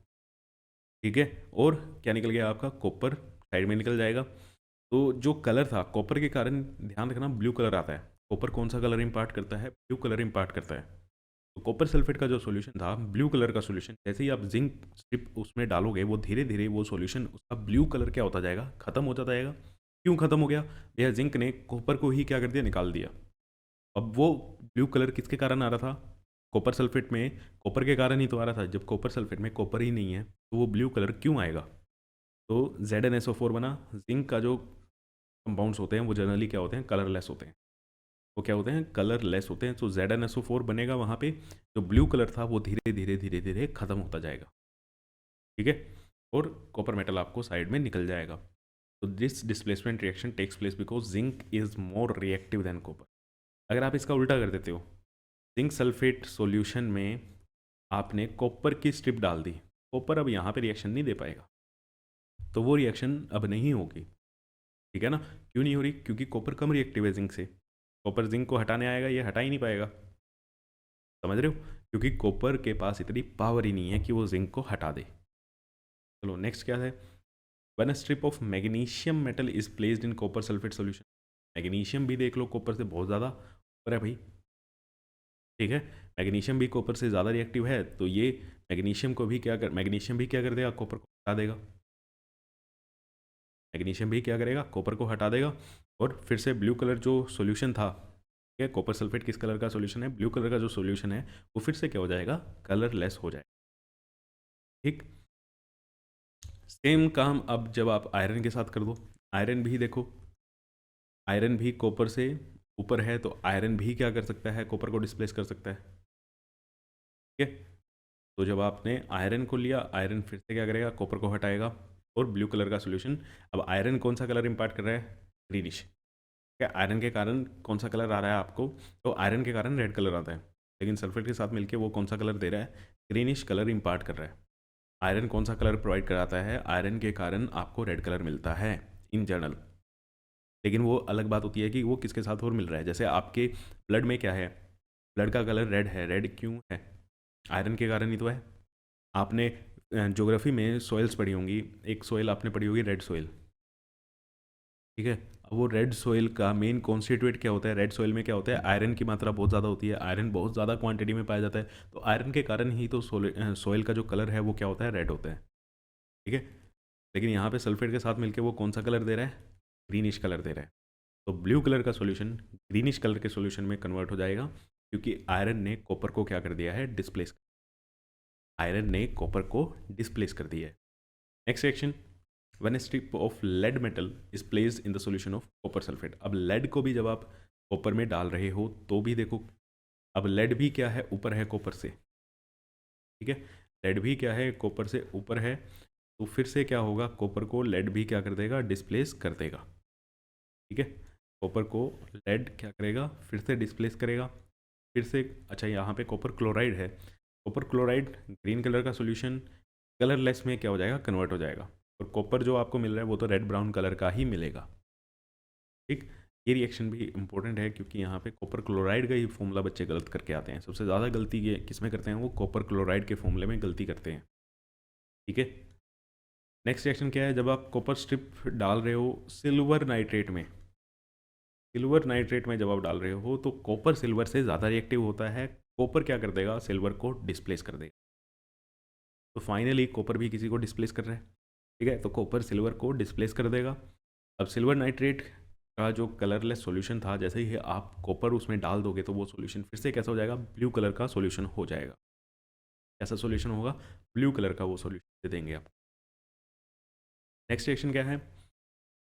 ठीक है। और क्या निकल गया आपका, कॉपर साइड में निकल जाएगा। तो जो कलर था कॉपर के कारण, ध्यान रखना ब्लू कलर आता है, कॉपर कौन सा कलर इंपार्ट करता है, ब्लू कलर इंपार्ट करता है। तो कॉपर सल्फेट का जो सॉल्यूशन था ब्लू कलर का सॉल्यूशन, जैसे ही आप जिंक स्ट्रिप उसमें डालोगे वो धीरे धीरे वो सॉल्यूशन उसका ब्लू कलर क्या होता जाएगा, खत्म होता जाएगा। क्यों खत्म हो गया भैया, जिंक ने कॉपर को ही क्या कर दिया, निकाल दिया। अब वो ब्लू कलर किसके कारण आ रहा था, कॉपर सल्फेट में कॉपर के कारण ही तो आ रहा था। जब कॉपर सल्फेट में कॉपर ही नहीं है तो वो ब्लू कलर क्यों आएगा। तो ZnSO4 बना। जिंक का जो कंपाउंड्स होते हैं वो जनरली क्या होते हैं, कलरलेस होते हैं। वो क्या होते हैं, कलरलेस होते हैं। तो ZnSO4 बनेगा, वहाँ पे जो ब्लू कलर था वो धीरे धीरे धीरे धीरे खत्म होता जाएगा। ठीक है, और कॉपर मेटल आपको साइड में निकल जाएगा। तो this displacement reaction takes place because zinc is more reactive than copper. अगर आप इसका उल्टा कर देते हो, जिंक सल्फेट सॉल्यूशन में आपने कॉपर की स्ट्रिप डाल दी, कॉपर अब यहाँ पे रिएक्शन नहीं दे पाएगा, तो वो रिएक्शन अब नहीं होगी। ठीक है ना, क्यों नहीं हो रही? क्योंकि कॉपर कम रिएक्टिव है जिंक से। कॉपर जिंक को हटाने आएगा, ये हटा ही नहीं पाएगा। समझ रहे हो? क्योंकि कॉपर के पास इतनी पावर ही नहीं है कि वो जिंक को हटा दे। चलो नेक्स्ट क्या है, when a strip of magnesium metal is placed in copper sulphate solution. Magnesium भी देख लो कॉपर से बहुत ज़्यादा ऊपर है भाई। ठीक है, मैग्नीशियम भी कॉपर से ज़्यादा रिएक्टिव है, तो ये मैग्नीशियम भी क्या कर देगा, कॉपर को हटा देगा। मैग्नीशियम भी क्या करेगा, कॉपर को हटा देगा। और फिर से ब्लू कलर जो सॉल्यूशन था, ठीक है, कॉपर सल्फेट किस कलर का सॉल्यूशन है, ब्लू कलर का जो सॉल्यूशन है, वो फिर से क्या हो जाएगा, कलरलेस हो जाएगा। ठीक, सेम काम अब जब आप आयरन के साथ कर दो, आयरन भी देखो, आयरन भी कॉपर से ऊपर है, तो आयरन भी क्या कर सकता है, कॉपर को डिस्प्लेस कर सकता है। ठीक है, तो जब आपने आयरन को लिया, आयरन फिर से क्या करेगा, कॉपर को हटाएगा, और ब्लू कलर का सॉल्यूशन। अब आयरन कौन सा कलर इंपार्ट कर रहा है, ग्रीनिश। क्या आयरन के कारण कौन सा कलर आ रहा है आपको, तो आयरन के कारण रेड कलर आता है, लेकिन सल्फेट के साथ मिलके वो कौन सा कलर दे रहा है, ग्रीनिश कलर इंपार्ट कर रहा है। आयरन कौन सा कलर प्रोवाइड कराता है, आयरन के कारण आपको रेड कलर मिलता है इन जनरल। लेकिन वो अलग बात होती है कि वो किसके साथ और मिल रहा है। जैसे आपके ब्लड में क्या है, ब्लड का कलर रेड है, रेड क्यों है, आयरन के कारण ही तो है। आपने ज्योग्राफी में सॉइल्स पढ़ी होंगी, एक सॉइल आपने पढ़ी होगी रेड सॉइल। ठीक है, अब वो रेड सॉइल का मेन कॉन्स्टिट्यूएंट क्या होता है, रेड सॉइल में क्या होता है, आयरन की मात्रा बहुत ज़्यादा होती है, आयरन बहुत ज़्यादा क्वांटिटी में पाया जाता है, तो आयरन के कारण ही तो सॉइल का जो कलर है वो क्या होता है, रेड होता है। ठीक है, लेकिन यहाँ पे सल्फेट के साथ मिलकर वो कौन सा कलर दे रहा है, ग्रीनिश कलर दे रहा है। तो ब्लू कलर का सॉल्यूशन ग्रीनिश कलर के सॉल्यूशन में कन्वर्ट हो जाएगा, क्योंकि आयरन ने कॉपर को क्या कर दिया है, डिस्प्लेस। आयरन ने कॉपर को डिस्प्लेस कर दिया है। Next section, when a strip of lead metal is placed in the solution of copper sulphate. अब लेड को भी जब आप कॉपर में डाल रहे हो तो भी देखो, अब लेड भी क्या है, ऊपर है कॉपर से। ठीक है, लेड भी क्या है, कॉपर से ऊपर है, तो फिर से क्या होगा, कॉपर को लेड भी क्या कर देगा, डिस्प्लेस कर देगा। ठीक है, कॉपर को लेड क्या करेगा, फिर से डिस्प्लेस करेगा। फिर से अच्छा, यहाँ पे कॉपर क्लोराइड है, कॉपर क्लोराइड ग्रीन कलर का सॉल्यूशन कलरलेस में क्या हो जाएगा, कन्वर्ट हो जाएगा, और कॉपर जो आपको मिल रहा है वो तो रेड ब्राउन कलर का ही मिलेगा। ठीक, ये रिएक्शन भी इंपॉर्टेंट है, क्योंकि यहाँ पे कॉपर क्लोराइड का ही फॉर्मूला बच्चे गलत करके आते हैं। सबसे ज़्यादा गलती ये किस में करते हैं, वो कॉपर क्लोराइड के फॉर्मूले में गलती करते हैं। ठीक है, नेक्स्ट रिएक्शन क्या है, जब आप कॉपर स्ट्रिप डाल रहे हो सिल्वर नाइट्रेट में, सिल्वर नाइट्रेट में जब आप डाल रहे हो तो कॉपर सिल्वर से ज़्यादा रिएक्टिव होता है, कॉपर क्या कर देगा, सिल्वर को डिस्प्लेस कर देगा। तो फाइनली कॉपर भी किसी को डिस्प्लेस कर रहा है। ठीक है, तो कॉपर सिल्वर को डिस्प्लेस कर देगा। अब सिल्वर नाइट्रेट का जो कलरलेस सॉल्यूशन था, जैसे ही आप कॉपर उसमें डाल दोगे तो वो सॉल्यूशन फिर से कैसा हो जाएगा, ब्लू कलर का सॉल्यूशन हो जाएगा। कैसा सॉल्यूशन होगा, ब्लू कलर का वो सॉल्यूशन दे देंगे आप। नेक्स्ट रिएक्शन क्या है,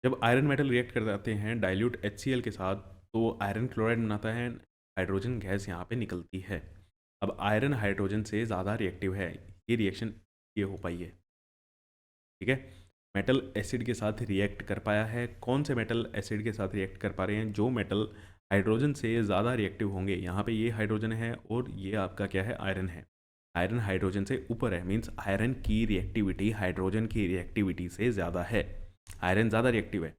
जब आयरन मेटल रिएक्ट कर जाते हैं डाइल्यूट HCl के साथ, तो आयरन क्लोराइड बनाता है, हाइड्रोजन गैस यहाँ पे निकलती है। अब आयरन हाइड्रोजन से ज़्यादा रिएक्टिव है, ये रिएक्शन ये हो पाई है। ठीक है, मेटल एसिड के साथ रिएक्ट कर पाया है। कौन से मेटल एसिड के साथ रिएक्ट कर पा रहे हैं, जो मेटल हाइड्रोजन से ज़्यादा रिएक्टिव होंगे। यहाँ पे ये हाइड्रोजन है और ये आपका क्या है, आयरन है। आयरन हाइड्रोजन से ऊपर है, मीन्स आयरन की रिएक्टिविटी हाइड्रोजन की रिएक्टिविटी से ज़्यादा है, आयरन ज़्यादा रिएक्टिव है।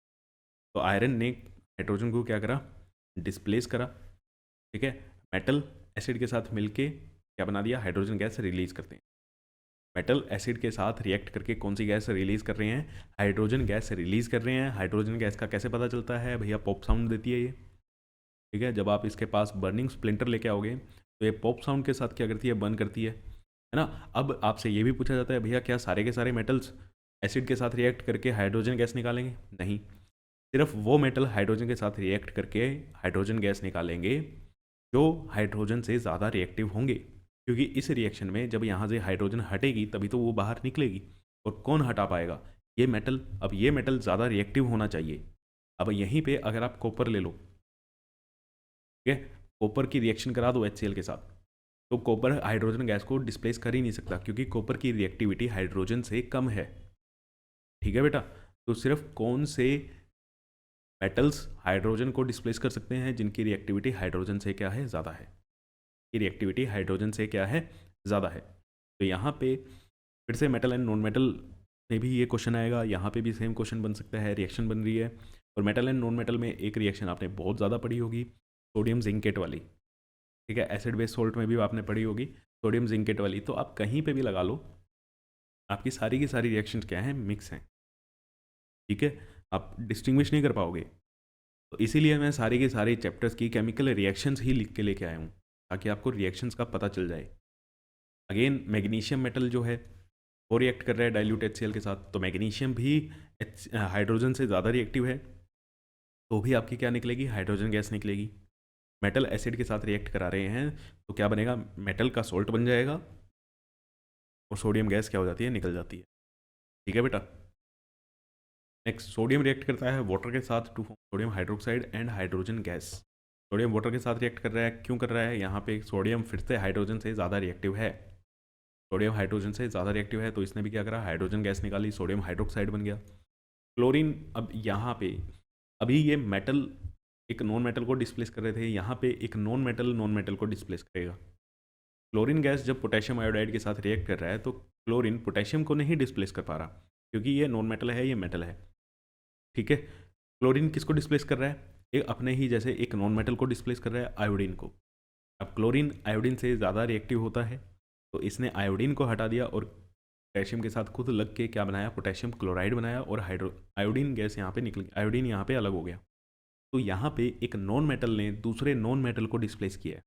तो आयरन ने हाइड्रोजन को क्या करा, डिस्प्लेस करा। ठीक है, मेटल एसिड के साथ मिलके क्या बना दिया, हाइड्रोजन गैस रिलीज करते हैं। मेटल एसिड के साथ रिएक्ट करके कौन सी गैस रिलीज कर रहे हैं, हाइड्रोजन गैस रिलीज कर रहे हैं। हाइड्रोजन गैस का कैसे पता चलता है भैया, पॉप साउंड देती है ये। ठीक है, जब आप इसके पास बर्निंग स्प्लिंटर लेके आओगे तो ये पॉप साउंड के साथ क्या करती है, बर्न करती है ना। अब आपसे ये भी पूछा जाता है, भैया क्या सारे के सारे मेटल्स एसिड के साथ रिएक्ट करके हाइड्रोजन गैस निकालेंगे, नहीं, सिर्फ वो मेटल हाइड्रोजन के साथ रिएक्ट करके हाइड्रोजन गैस निकालेंगे जो हाइड्रोजन से ज़्यादा रिएक्टिव होंगे, क्योंकि इस रिएक्शन में जब यहाँ से हाइड्रोजन हटेगी तभी तो वो बाहर निकलेगी, और कौन हटा पाएगा, ये मेटल। अब ये मेटल ज़्यादा रिएक्टिव होना चाहिए। अब यहीं पे अगर आप कॉपर ले लो, ठीक है, कॉपर की रिएक्शन करा दो HCl के साथ, तो कॉपर हाइड्रोजन गैस को डिस्प्लेस कर ही नहीं सकता क्योंकि कॉपर की रिएक्टिविटी हाइड्रोजन से कम है। ठीक है बेटा, तो सिर्फ कौन से मेटल्स हाइड्रोजन को डिस्प्लेस कर सकते हैं जिनकी रिएक्टिविटी हाइड्रोजन से क्या है, ज़्यादा है। की रिएक्टिविटी हाइड्रोजन से क्या है, ज़्यादा है। तो यहाँ पे फिर से मेटल एंड नॉन मेटल में भी ये क्वेश्चन आएगा, यहाँ पे भी सेम क्वेश्चन बन सकता है, रिएक्शन बन रही है। और मेटल एंड नॉन मेटल में एक रिएक्शन आपने बहुत ज़्यादा पढ़ी होगी, सोडियम जिंकेट वाली। ठीक है, एसिड बेस सोल्ट में भी आपने पढ़ी होगी सोडियम जिंकेट वाली। तो आप कहीं पे भी लगा लो, आपकी सारी की सारी रिएक्शन क्या हैं, मिक्स हैं। ठीक है, आप डिस्टिंग्विश नहीं कर पाओगे। तो इसीलिए मैं सारी के सारे चैप्टर्स की केमिकल रिएक्शंस ही लिख के लेके आया हूँ ताकि आपको रिएक्शंस का पता चल जाए। अगेन मैग्नीशियम मेटल जो है वो रिएक्ट कर रहा है डाइल्यूट HCl के साथ, तो मैग्नीशियम भी हाइड्रोजन से ज़्यादा रिएक्टिव है, तो भी आपकी क्या निकलेगी, हाइड्रोजन गैस निकलेगी। मेटल एसिड के साथ रिएक्ट करा रहे हैं तो क्या बनेगा, मेटल का सोल्ट बन जाएगा और सोडियम गैस क्या हो जाती है, निकल जाती है। ठीक है बेटा। नेक्स्ट, सोडियम रिएक्ट करता है वाटर के साथ to form sodium hydroxide and hydrogen gas. Sodium water के साथ रिएक्ट कर रहा है, क्यों कर रहा है, यहाँ पे सोडियम फिर से हाइड्रोजन से ज़्यादा रिएक्टिव है। सोडियम हाइड्रोजन से ज़्यादा रिएक्टिव है तो इसने भी क्या करा, हाइड्रोजन गैस निकाली, सोडियम हाइड्रोक्साइड बन गया। क्लोरीन, अब यहाँ पे अभी ये मेटल एक नॉन मेटल को डिस्प्लेस कर रहे थे, यहाँ पे एक नॉन मेटल को डिस्प्लेस करेगा। क्लोरीन गैस जब पोटेशियम आयोडाइड के साथ रिएक्ट कर रहा है तो क्लोरीन पोटेशियम को नहीं डिस्प्लेस कर पा रहा क्योंकि ये नॉन मेटल है, ये मेटल है। ठीक है, क्लोरीन किसको डिस्प्लेस कर रहा है, एक अपने ही जैसे एक नॉन मेटल को डिस्प्लेस कर रहा है, आयोडीन को। अब क्लोरीन आयोडीन से ज़्यादा रिएक्टिव होता है तो इसने आयोडीन को हटा दिया और पोटेशियम के साथ खुद लग के क्या बनाया, पोटेशियम क्लोराइड बनाया और आयोडीन गैस यहाँ पे निकल गई, आयोडीन यहाँ पे अलग हो गया। तो यहाँ पे एक नॉन मेटल ने दूसरे नॉन मेटल को डिस्प्लेस किया है,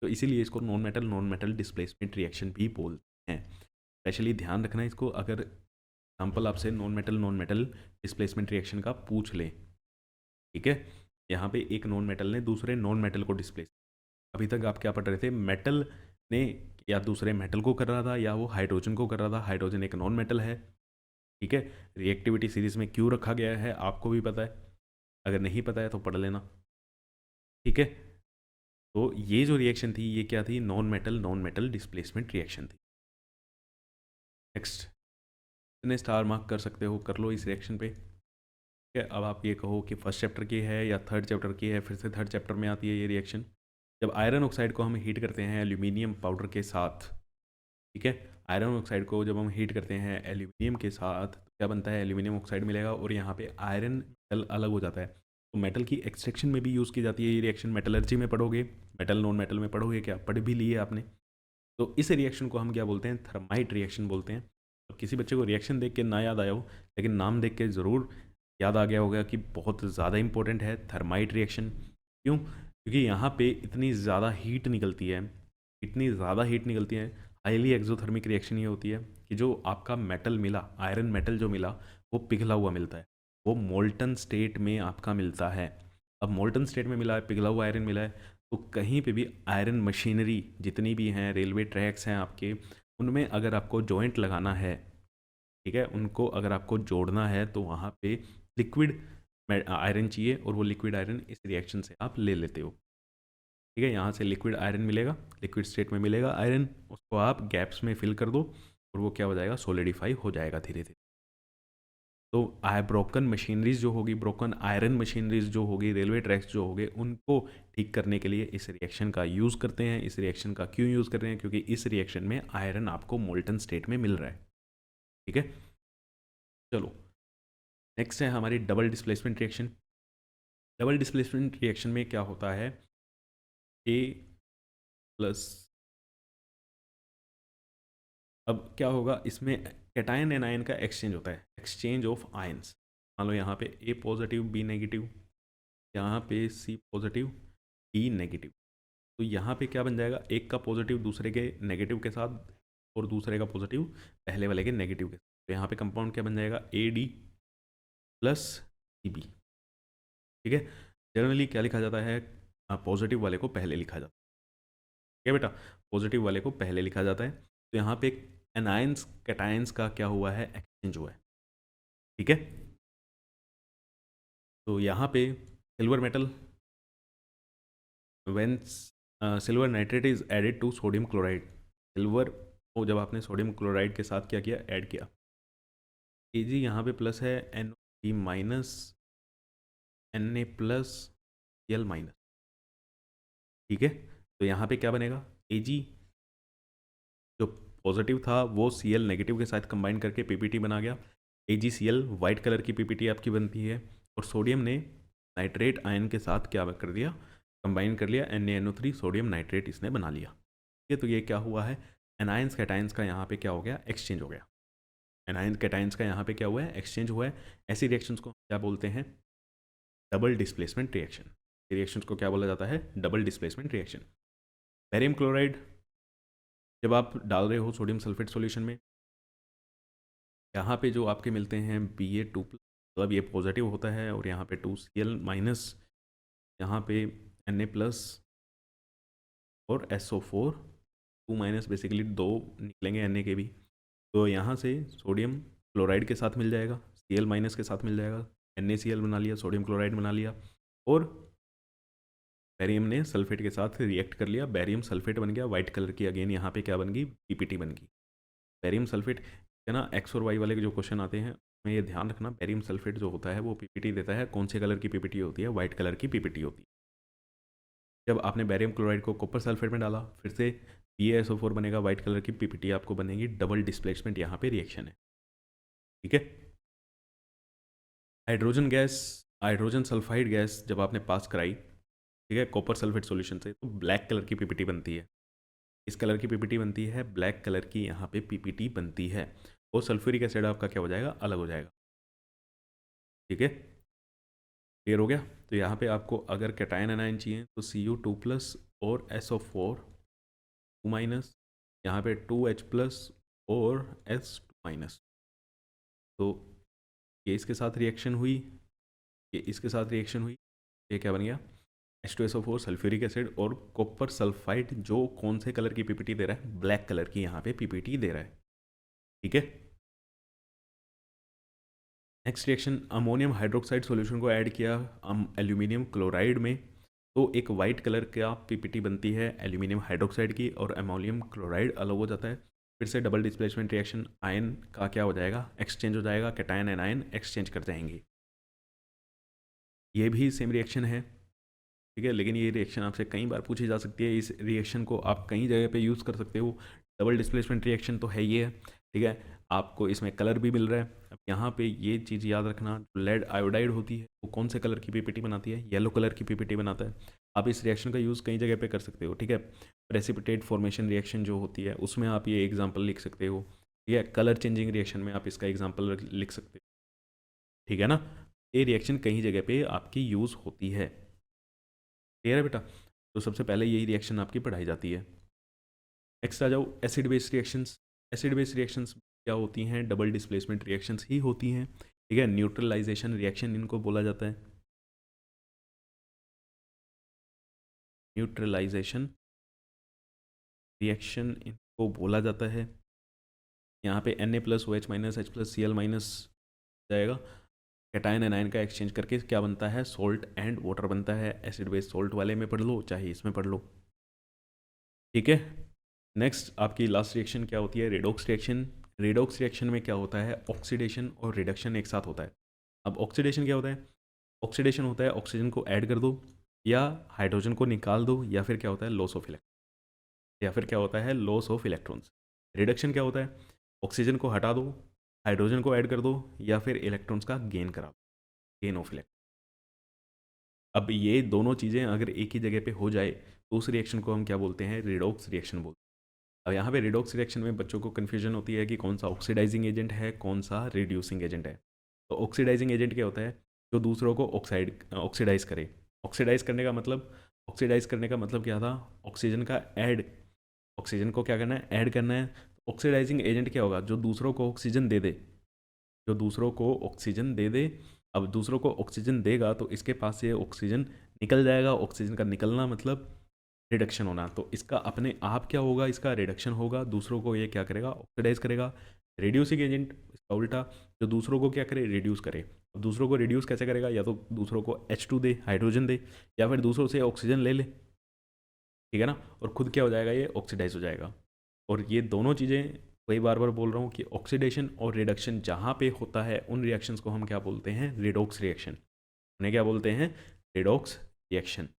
तो इसीलिए इसको नॉन मेटल डिस्प्लेसमेंट रिएक्शन भी बोलते हैं। स्पेशली ध्यान रखना इसको, अगर एग्जाम्पल आपसे नॉन मेटल डिस्प्लेसमेंट रिएक्शन का पूछ ले। ठीक है, यहाँ पे एक नॉन मेटल ने दूसरे नॉन मेटल को डिस्प्लेस, अभी तक आप क्या पढ़ रहे थे, मेटल ने या दूसरे मेटल को कर रहा था या वो हाइड्रोजन को कर रहा था, हाइड्रोजन एक नॉन मेटल है। ठीक है, रिएक्टिविटी सीरीज में क्यों रखा गया है आपको भी पता है, अगर नहीं पता है तो पढ़ लेना। ठीक है, तो ये जो रिएक्शन थी ये क्या थी, नॉन मेटल डिस्प्लेसमेंट रिएक्शन थी। नेक्स्ट, इतने स्टार मार्क कर सकते हो, कर लो इस रिएक्शन पे। ठीक है, अब आप ये कहो कि फर्स्ट चैप्टर की है या थर्ड चैप्टर की है, फिर से थर्ड चैप्टर में आती है ये रिएक्शन। जब आयरन ऑक्साइड को हम हीट करते हैं एल्यूमिनियम पाउडर के साथ, ठीक है, आयरन ऑक्साइड को जब हम हीट करते हैं एल्यूमिनियम के साथ तो क्या बनता है, एल्यूमिनियम ऑक्साइड मिलेगा और यहाँ पे आयरन मेटल अलग हो जाता है। तो मेटल की एक्सट्रैक्शन में भी यूज़ की जाती है ये रिएक्शन, मेटलर्जी में पढ़ोगे, मेटल नॉन मेटल में पढ़ोगे, क्या पढ़ भी लिए आपने। तो इस रिएक्शन को हम क्या बोलते हैं, थर्माइट रिएक्शन बोलते हैं। तो किसी बच्चे को रिएक्शन देख के ना याद आया हो, लेकिन नाम देख के ज़रूर याद आ गया होगा कि बहुत ज़्यादा इंपॉर्टेंट है थर्माइट रिएक्शन। क्यों, क्योंकि यहाँ पे इतनी ज़्यादा हीट निकलती है, इतनी ज़्यादा हीट निकलती है, हाईली एक्सोथर्मिक रिएक्शन ये होती है कि जो आपका मेटल मिला, आयरन मेटल जो मिला वो पिघला हुआ मिलता है, वो मोल्टन स्टेट में आपका मिलता है। अब मोल्टन स्टेट में मिला है, पिघला हुआ आयरन मिला है, तो कहीं पे भी आयरन मशीनरी जितनी भी हैं, रेलवे ट्रैक्स हैं आपके, उनमें अगर आपको जॉइंट लगाना है, ठीक है, उनको अगर आपको जोड़ना है तो वहाँ पे लिक्विड आयरन चाहिए और वो लिक्विड आयरन इस रिएक्शन से आप ले लेते हो। ठीक है, यहाँ से लिक्विड आयरन मिलेगा, लिक्विड स्टेट में मिलेगा आयरन, उसको आप गैप्स में फिल कर दो और वो क्या हो जाएगा, सोलिडिफाई हो जाएगा धीरे धीरे। तो ब्रोकन मशीनरीज जो होगी, ब्रोकन आयरन मशीनरीज जो होगी, रेलवे ट्रैक्स जो होंगे, उनको ठीक करने के लिए इस रिएक्शन का यूज़ करते हैं। इस रिएक्शन का क्यों यूज़ कर रहे हैं, क्योंकि इस रिएक्शन में आयरन आपको मोल्टन स्टेट में मिल रहा है। ठीक है, चलो नेक्स्ट है हमारी double displacement reaction. Double displacement reaction में क्या होता है, ए प्लस, अब क्या होगा इसमें, कैटायन एंड आयन का एक्सचेंज होता है, एक्सचेंज ऑफ आयंस। मान लो यहाँ पे ए पॉजिटिव बी नेगेटिव, यहाँ पे सी पॉजिटिव डी नेगेटिव, तो यहाँ पे क्या बन जाएगा, एक का पॉजिटिव दूसरे के नेगेटिव के साथ और दूसरे का पॉजिटिव पहले वाले के नेगेटिव के साथ, तो यहाँ पे कंपाउंड क्या बन जाएगा, A D plus C B. ठीक है, जनरली क्या लिखा जाता है, पॉजिटिव वाले को पहले लिखा जाता है। ठीक है बेटा, पॉजिटिव वाले को पहले लिखा जाता है, तो यहाँ पे एनायंस कैटायंस का क्या हुआ है, एक्सचेंज हुआ है। ठीक है, तो यहाँ पे silver metal, when silver nitrate is added to sodium chloride. Silver को जब आपने सोडियम क्लोराइड के साथ क्या किया, ऐड किया, Ag यहाँ पे प्लस है, NO3 minus, Na plus, Cl minus. ठीक है, तो यहाँ पे क्या बनेगा, Ag जो पॉजिटिव था वो Cl नेगेटिव के साथ कंबाइन करके पीपीटी बना गया। AgCl वाइट कलर की पीपीटी आपकी बनती है, और सोडियम ने नाइट्रेट आयन के साथ क्या कर दिया, कंबाइन कर लिया, NaNO3 सोडियम नाइट्रेट इसने बना लिया। ठीक है, तो ये क्या हुआ है, एनायंस कैटायंस का यहाँ पे क्या हो गया, एक्सचेंज हो गया। एनायंस कैटायंस का यहाँ पे क्या हुआ है, एक्सचेंज हुआ है। ऐसी रिएक्शंस को क्या बोलते हैं, डबल डिस्प्लेसमेंट रिएक्शन। रिएक्शंस को क्या बोला जाता है, double displacement reaction. Barium chloride जब आप डाल रहे हो सोडियम सल्फेट सॉल्यूशन में, यहाँ पे जो आपके मिलते हैं Ba2+, मतलब ये पॉजिटिव होता है, और यहाँ पे 2Cl माइनस, यहाँ पे Na+ और SO4 2 माइनस, बेसिकली 2 निकलेंगे Na के भी। तो यहाँ से सोडियम क्लोराइड के साथ मिल जाएगा, Cl माइनस के साथ मिल जाएगा, NaCl बना लिया, सोडियम क्लोराइड बना लिया, और बैरियम ने सल्फेट के साथ रिएक्ट कर लिया, बैरियम सल्फेट बन गया वाइट कलर की। अगेन यहाँ पे क्या बन गई, पीपीटी बन गई। बैरियम सल्फेट है ना, एक्स और वाई वाले के जो क्वेश्चन आते हैं उसमें ये ध्यान रखना, बैरियम सल्फेट जो होता है वो पीपीटी देता है, कौन से कलर की पीपीटी होती है, वाइट कलर की पीपीटी होती है। जब आपने बैरियम क्लोराइड को कॉपर सल्फेट में डाला, फिर से BaSO4 बनेगा, वाइट कलर की पीपीटी आपको बनेगी, डबल डिस्प्लेसमेंट यहाँ पे रिएक्शन है। ठीक है, hydrogen gas, hydrogen sulphide gas जब आपने पास कराई, ठीक है, कॉपर सल्फेट सॉल्यूशन से, तो ब्लैक कलर की पीपीटी बनती है। इस कलर की पीपीटी बनती है, ब्लैक कलर की यहाँ पे पीपीटी बनती है, और सल्फ्यूरिक एसिड आपका क्या हो जाएगा, अलग हो जाएगा। ठीक है, क्लियर हो गया। तो यहाँ पे आपको अगर कैटायन एनायन चाहिए तो Cu2+ और SO4 2 माइनस, यहाँ पे 2H+ और S2 माइनस। तो ये इसके साथ रिएक्शन हुई, ये इसके साथ रिएक्शन हुई, ये क्या बन गया, H2SO4 सल्फ्यूरिक एसिड, और कॉपर सल्फाइड जो कौन से कलर की पीपीटी दे रहा है, ब्लैक कलर की यहाँ पे पीपीटी दे रहा है। ठीक है, next reaction, ammonium hydroxide solution को ऐड किया एल्यूमिनियम क्लोराइड में, तो एक वाइट कलर का पीपीटी बनती है एल्यूमिनियम हाइड्रोक्साइड की, और अमोनियम क्लोराइड अलग हो जाता है। फिर से डबल डिस्प्लेसमेंट रिएक्शन, आयन का क्या हो जाएगा, एक्सचेंज हो जाएगा, कैटायन एंड आयन एक्सचेंज कर जाएंगे। ये भी सेम रिएक्शन है, ठीक है, लेकिन ये रिएक्शन आपसे कई बार पूछी जा सकती है, इस रिएक्शन को आप कई जगह पे यूज़ कर सकते हो। डबल डिस्प्लेसमेंट रिएक्शन तो है ये है, ठीक है, आपको इसमें कलर भी मिल रहा है। अब यहाँ पे ये चीज़ याद रखना, लेड आयोडाइड होती है वो कौन से कलर की पीपीटी बनाती है, येलो कलर की पीपीटी बनाता है। आप इस रिएक्शन का यूज़ कई जगह पे कर सकते हो। ठीक है, प्रेसिपिटेट फॉर्मेशन रिएक्शन जो होती है उसमें आप ये एग्जाम्पल लिख सकते हो, ठीक है, कलर चेंजिंग रिएक्शन में आप इसका एग्जाम्पल लिख सकते हो। ठीक है ना, ये रिएक्शन कई जगह पे आपकी यूज़ होती है। क्लियर है बेटा, तो सबसे पहले यही रिएक्शन आपकी पढ़ाई जाती है। नेक्स्ट आ जाओ, acid base reactions. Acid base reactions क्या होती हैं, डबल डिस्प्लेसमेंट रिएक्शंस ही होती हैं। ठीक है, न्यूट्रलाइजेशन रिएक्शन इनको बोला जाता है, न्यूट्रलाइजेशन रिएक्शन इनको बोला जाता है। यहाँ पे Na+OH- H+Cl माइनस जाएगा, कैटायन एनायन का एक्सचेंज करके क्या बनता है, सोल्ट एंड वाटर बनता है। एसिड बेस सोल्ट वाले में पढ़ लो चाहे इसमें पढ़ लो। ठीक है, नेक्स्ट आपकी लास्ट रिएक्शन क्या होती है, रेडॉक्स रिएक्शन। रेडॉक्स रिएक्शन में क्या होता है, ऑक्सीडेशन और रिडक्शन एक साथ होता है। अब ऑक्सीडेशन क्या होता है, ऑक्सीडेशन होता है ऑक्सीजन को ऐड कर दो, या हाइड्रोजन को निकाल दो, या फिर क्या होता है लॉस ऑफ इलेक्ट्रॉन, या फिर क्या होता है लॉस ऑफ इलेक्ट्रॉन्स। रिडक्शन क्या होता है, ऑक्सीजन को हटा दो, हाइड्रोजन को ऐड कर दो, या फिर इलेक्ट्रॉन्स का गेन करा दो, गेन ऑफ इलेक्ट्रॉन। अब ये दोनों चीज़ें अगर एक ही जगह पे हो जाए तो उस रिएक्शन को हम क्या बोलते हैं, रिडॉक्स रिएक्शन बोलते हैं। अब यहाँ पे रिडॉक्स रिएक्शन में बच्चों को कन्फ्यूजन होती है कि कौन सा ऑक्सीडाइजिंग एजेंट है, कौन सा रिड्यूसिंग एजेंट है। तो ऑक्सीडाइजिंग एजेंट क्या होता है, जो दूसरों को ऑक्सीडाइज करे। ऑक्सीडाइज करने का मतलब, ऑक्सीडाइज करने का मतलब क्या था, ऑक्सीजन का ऐड, ऑक्सीजन को क्या करना है, ऐड करना है। ऑक्सीडाइजिंग एजेंट क्या होगा, जो दूसरों को ऑक्सीजन दे दे, जो दूसरों को ऑक्सीजन दे दे। अब दूसरों को ऑक्सीजन देगा तो इसके पास से ऑक्सीजन निकल जाएगा, ऑक्सीजन का निकलना मतलब रिडक्शन होना। तो इसका अपने आप क्या होगा, इसका रिडक्शन होगा, दूसरों को ये क्या करेगा, ऑक्सीडाइज करेगा। रिड्यूसिंग एजेंट इसका उल्टा, जो दूसरों को क्या करे, रिड्यूस करे। अब दूसरों को रिड्यूस कैसे करेगा, या तो दूसरों को H2 दे, हाइड्रोजन दे, या फिर दूसरों से ऑक्सीजन ले ले। ठीक है ना, और खुद क्या हो जाएगा, ये ऑक्सीडाइज हो जाएगा। और ये दोनों चीज़ें वही बार बार बोल रहा हूँ कि ऑक्सीडेशन और रिडक्शन जहाँ पे होता है उन रिएक्शंस को हम क्या बोलते हैं, रिडॉक्स रिएक्शन। उन्हें क्या बोलते हैं, रिडॉक्स रिएक्शन।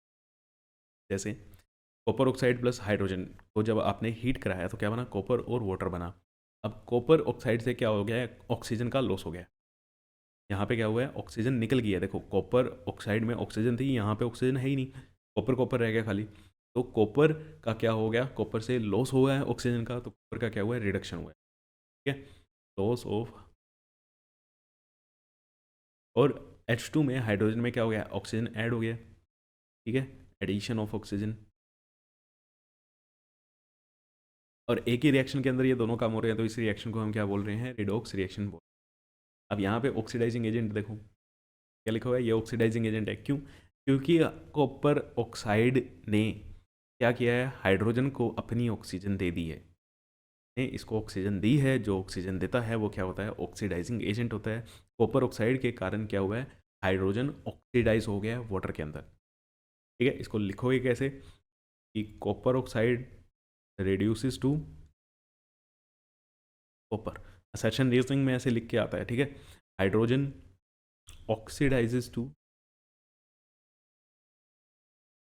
जैसे कॉपर ऑक्साइड प्लस हाइड्रोजन को जब आपने हीट कराया तो क्या बना, कॉपर और वाटर बना। अब कॉपर ऑक्साइड से क्या हो गया है, ऑक्सीजन का लॉस हो गया। यहाँ पे क्या हुआ है, ऑक्सीजन निकल गया। देखो कॉपर ऑक्साइड में ऑक्सीजन थी, यहाँ पे ऑक्सीजन है ही नहीं, कॉपर कॉपर रह गया खाली। तो कॉपर का क्या हो गया, कॉपर से लॉस हुआ है ऑक्सीजन का, तो कॉपर का क्या हुआ है, रिडक्शन हुआ है। ठीक है, लॉस ऑफ। और H2 में हाइड्रोजन में क्या हो गया, ऑक्सीजन ऐड हो गया। ठीक है, एडिशन ऑफ ऑक्सीजन। और एक ही रिएक्शन के अंदर ये दोनों काम हो रहे हैं, तो इस रिएक्शन को हम क्या बोल रहे हैं, रिडॉक्स रिएक्शन बोल। अब यहाँ पे ऑक्सीडाइजिंग एजेंट देखो क्या लिखा हुआ है, ये ऑक्सीडाइजिंग एजेंट है। क्यों, क्योंकि कॉपर ऑक्साइड ने क्या किया है, हाइड्रोजन को अपनी ऑक्सीजन दे दी है। ने इसको ऑक्सीजन दी है, जो ऑक्सीजन देता है वो क्या होता है, ऑक्सीडाइजिंग एजेंट होता है। कॉपर ऑक्साइड के कारण क्या हुआ है, हाइड्रोजन ऑक्सीडाइज हो गया है वाटर के अंदर। ठीक है, इसको लिखोगे कैसे कि copper oxide reduces to copper, assertion reasoning में ऐसे लिख के आता है। ठीक है, hydrogen oxidises to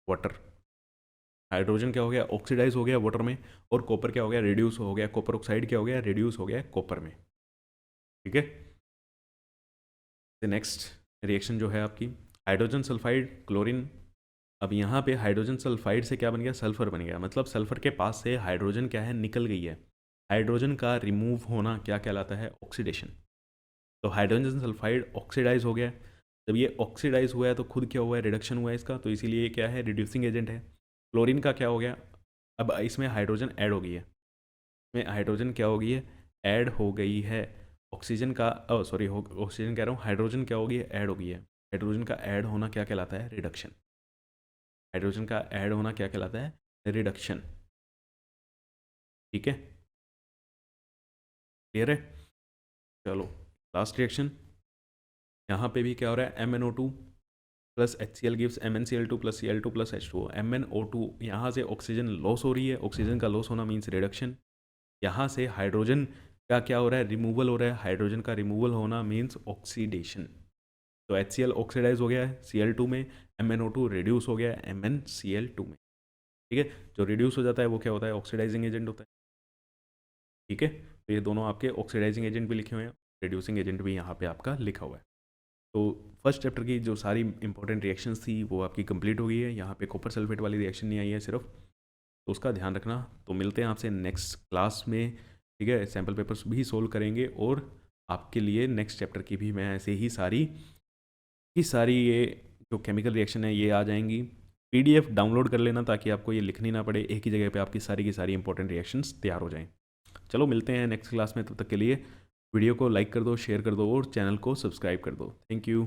water. Hydrogen क्या हो गया, ऑक्सीडाइज हो गया वाटर में, और कॉपर क्या हो गया, रिड्यूस हो गया। कॉपर ऑक्साइड क्या हो गया, रिड्यूस हो गया कॉपर में। ठीक है, नेक्स्ट रिएक्शन जो है आपकी हाइड्रोजन सल्फाइड क्लोरीन। अब यहाँ पे हाइड्रोजन सल्फाइड से क्या बन गया, सल्फर बन गया। मतलब सल्फर के पास से हाइड्रोजन क्या है, निकल गई है। हाइड्रोजन का रिमूव होना क्या कहलाता है, ऑक्सीडेशन। तो हाइड्रोजन सल्फाइड ऑक्सीडाइज हो गया। जब ये ऑक्सीडाइज हुआ है तो खुद क्या हुआ है, रिडक्शन हुआ है इसका, तो इसीलिए ये क्या है, रिड्यूसिंग एजेंट है। क्लोरीन का क्या हो गया, अब इसमें हाइड्रोजन ऐड हो गई है। इसमें हाइड्रोजन क्या हो गई है, ऐड हो गई है। ऑक्सीजन का सॉरी ऑक्सीजन कह रहा हूँ, हाइड्रोजन क्या हो गई है, ऐड हो गई है। हाइड्रोजन का ऐड होना क्या कहलाता है, रिडक्शन। हाइड्रोजन का ऐड होना क्या कहलाता है, रिडक्शन। ठीक है, क्लियर है। चलो लास्ट रिएक्शन, यहाँ पे भी क्या हो रहा है, MnO2 plus HCl gives MnCl2 plus Cl2 plus H2O। MnO2 यहाँ से ऑक्सीजन लॉस हो रही है, ऑक्सीजन का लॉस होना मीन्स रिडक्शन। यहाँ से हाइड्रोजन का क्या हो रहा है, रिमूवल हो रहा है। हाइड्रोजन का रिमूवल होना मीन्स ऑक्सीडेशन। तो HCl ऑक्सीडाइज हो गया है Cl2 में, MnO2 रिड्यूस हो गया है MnCl2 में। ठीक है, जो रिड्यूस हो जाता है वो क्या होता है, ऑक्सीडाइजिंग एजेंट होता है। ठीक है, तो ये दोनों आपके ऑक्सीडाइजिंग एजेंट भी लिखे हुए हैं, रिड्यूसिंग एजेंट भी यहाँ पे आपका लिखा हुआ है। तो फर्स्ट चैप्टर की जो सारी इंपॉर्टेंट रिएक्शंस थी वो आपकी कंप्लीट हो गई है। यहाँ पे कॉपर सल्फेट वाली रिएक्शन नहीं आई है सिर्फ, तो उसका ध्यान रखना। तो मिलते हैं आपसे नेक्स्ट क्लास में। ठीक है, सैम्पल पेपर्स भी सोल्व करेंगे और आपके लिए नेक्स्ट चैप्टर की भी मैं ऐसे ही सारी ये जो केमिकल रिएक्शन है ये आ जाएंगी। PDF डाउनलोड कर लेना ताकि आपको ये लिखनी ना पड़े, एक ही जगह पे आपकी की सारी इंपॉर्टेंट रिएक्शंस तैयार हो जाएं। चलो मिलते हैं नेक्स्ट क्लास में, तब तक के लिए वीडियो को लाइक कर दो, शेयर कर दो और चैनल को सब्सक्राइब कर दो। Thank you.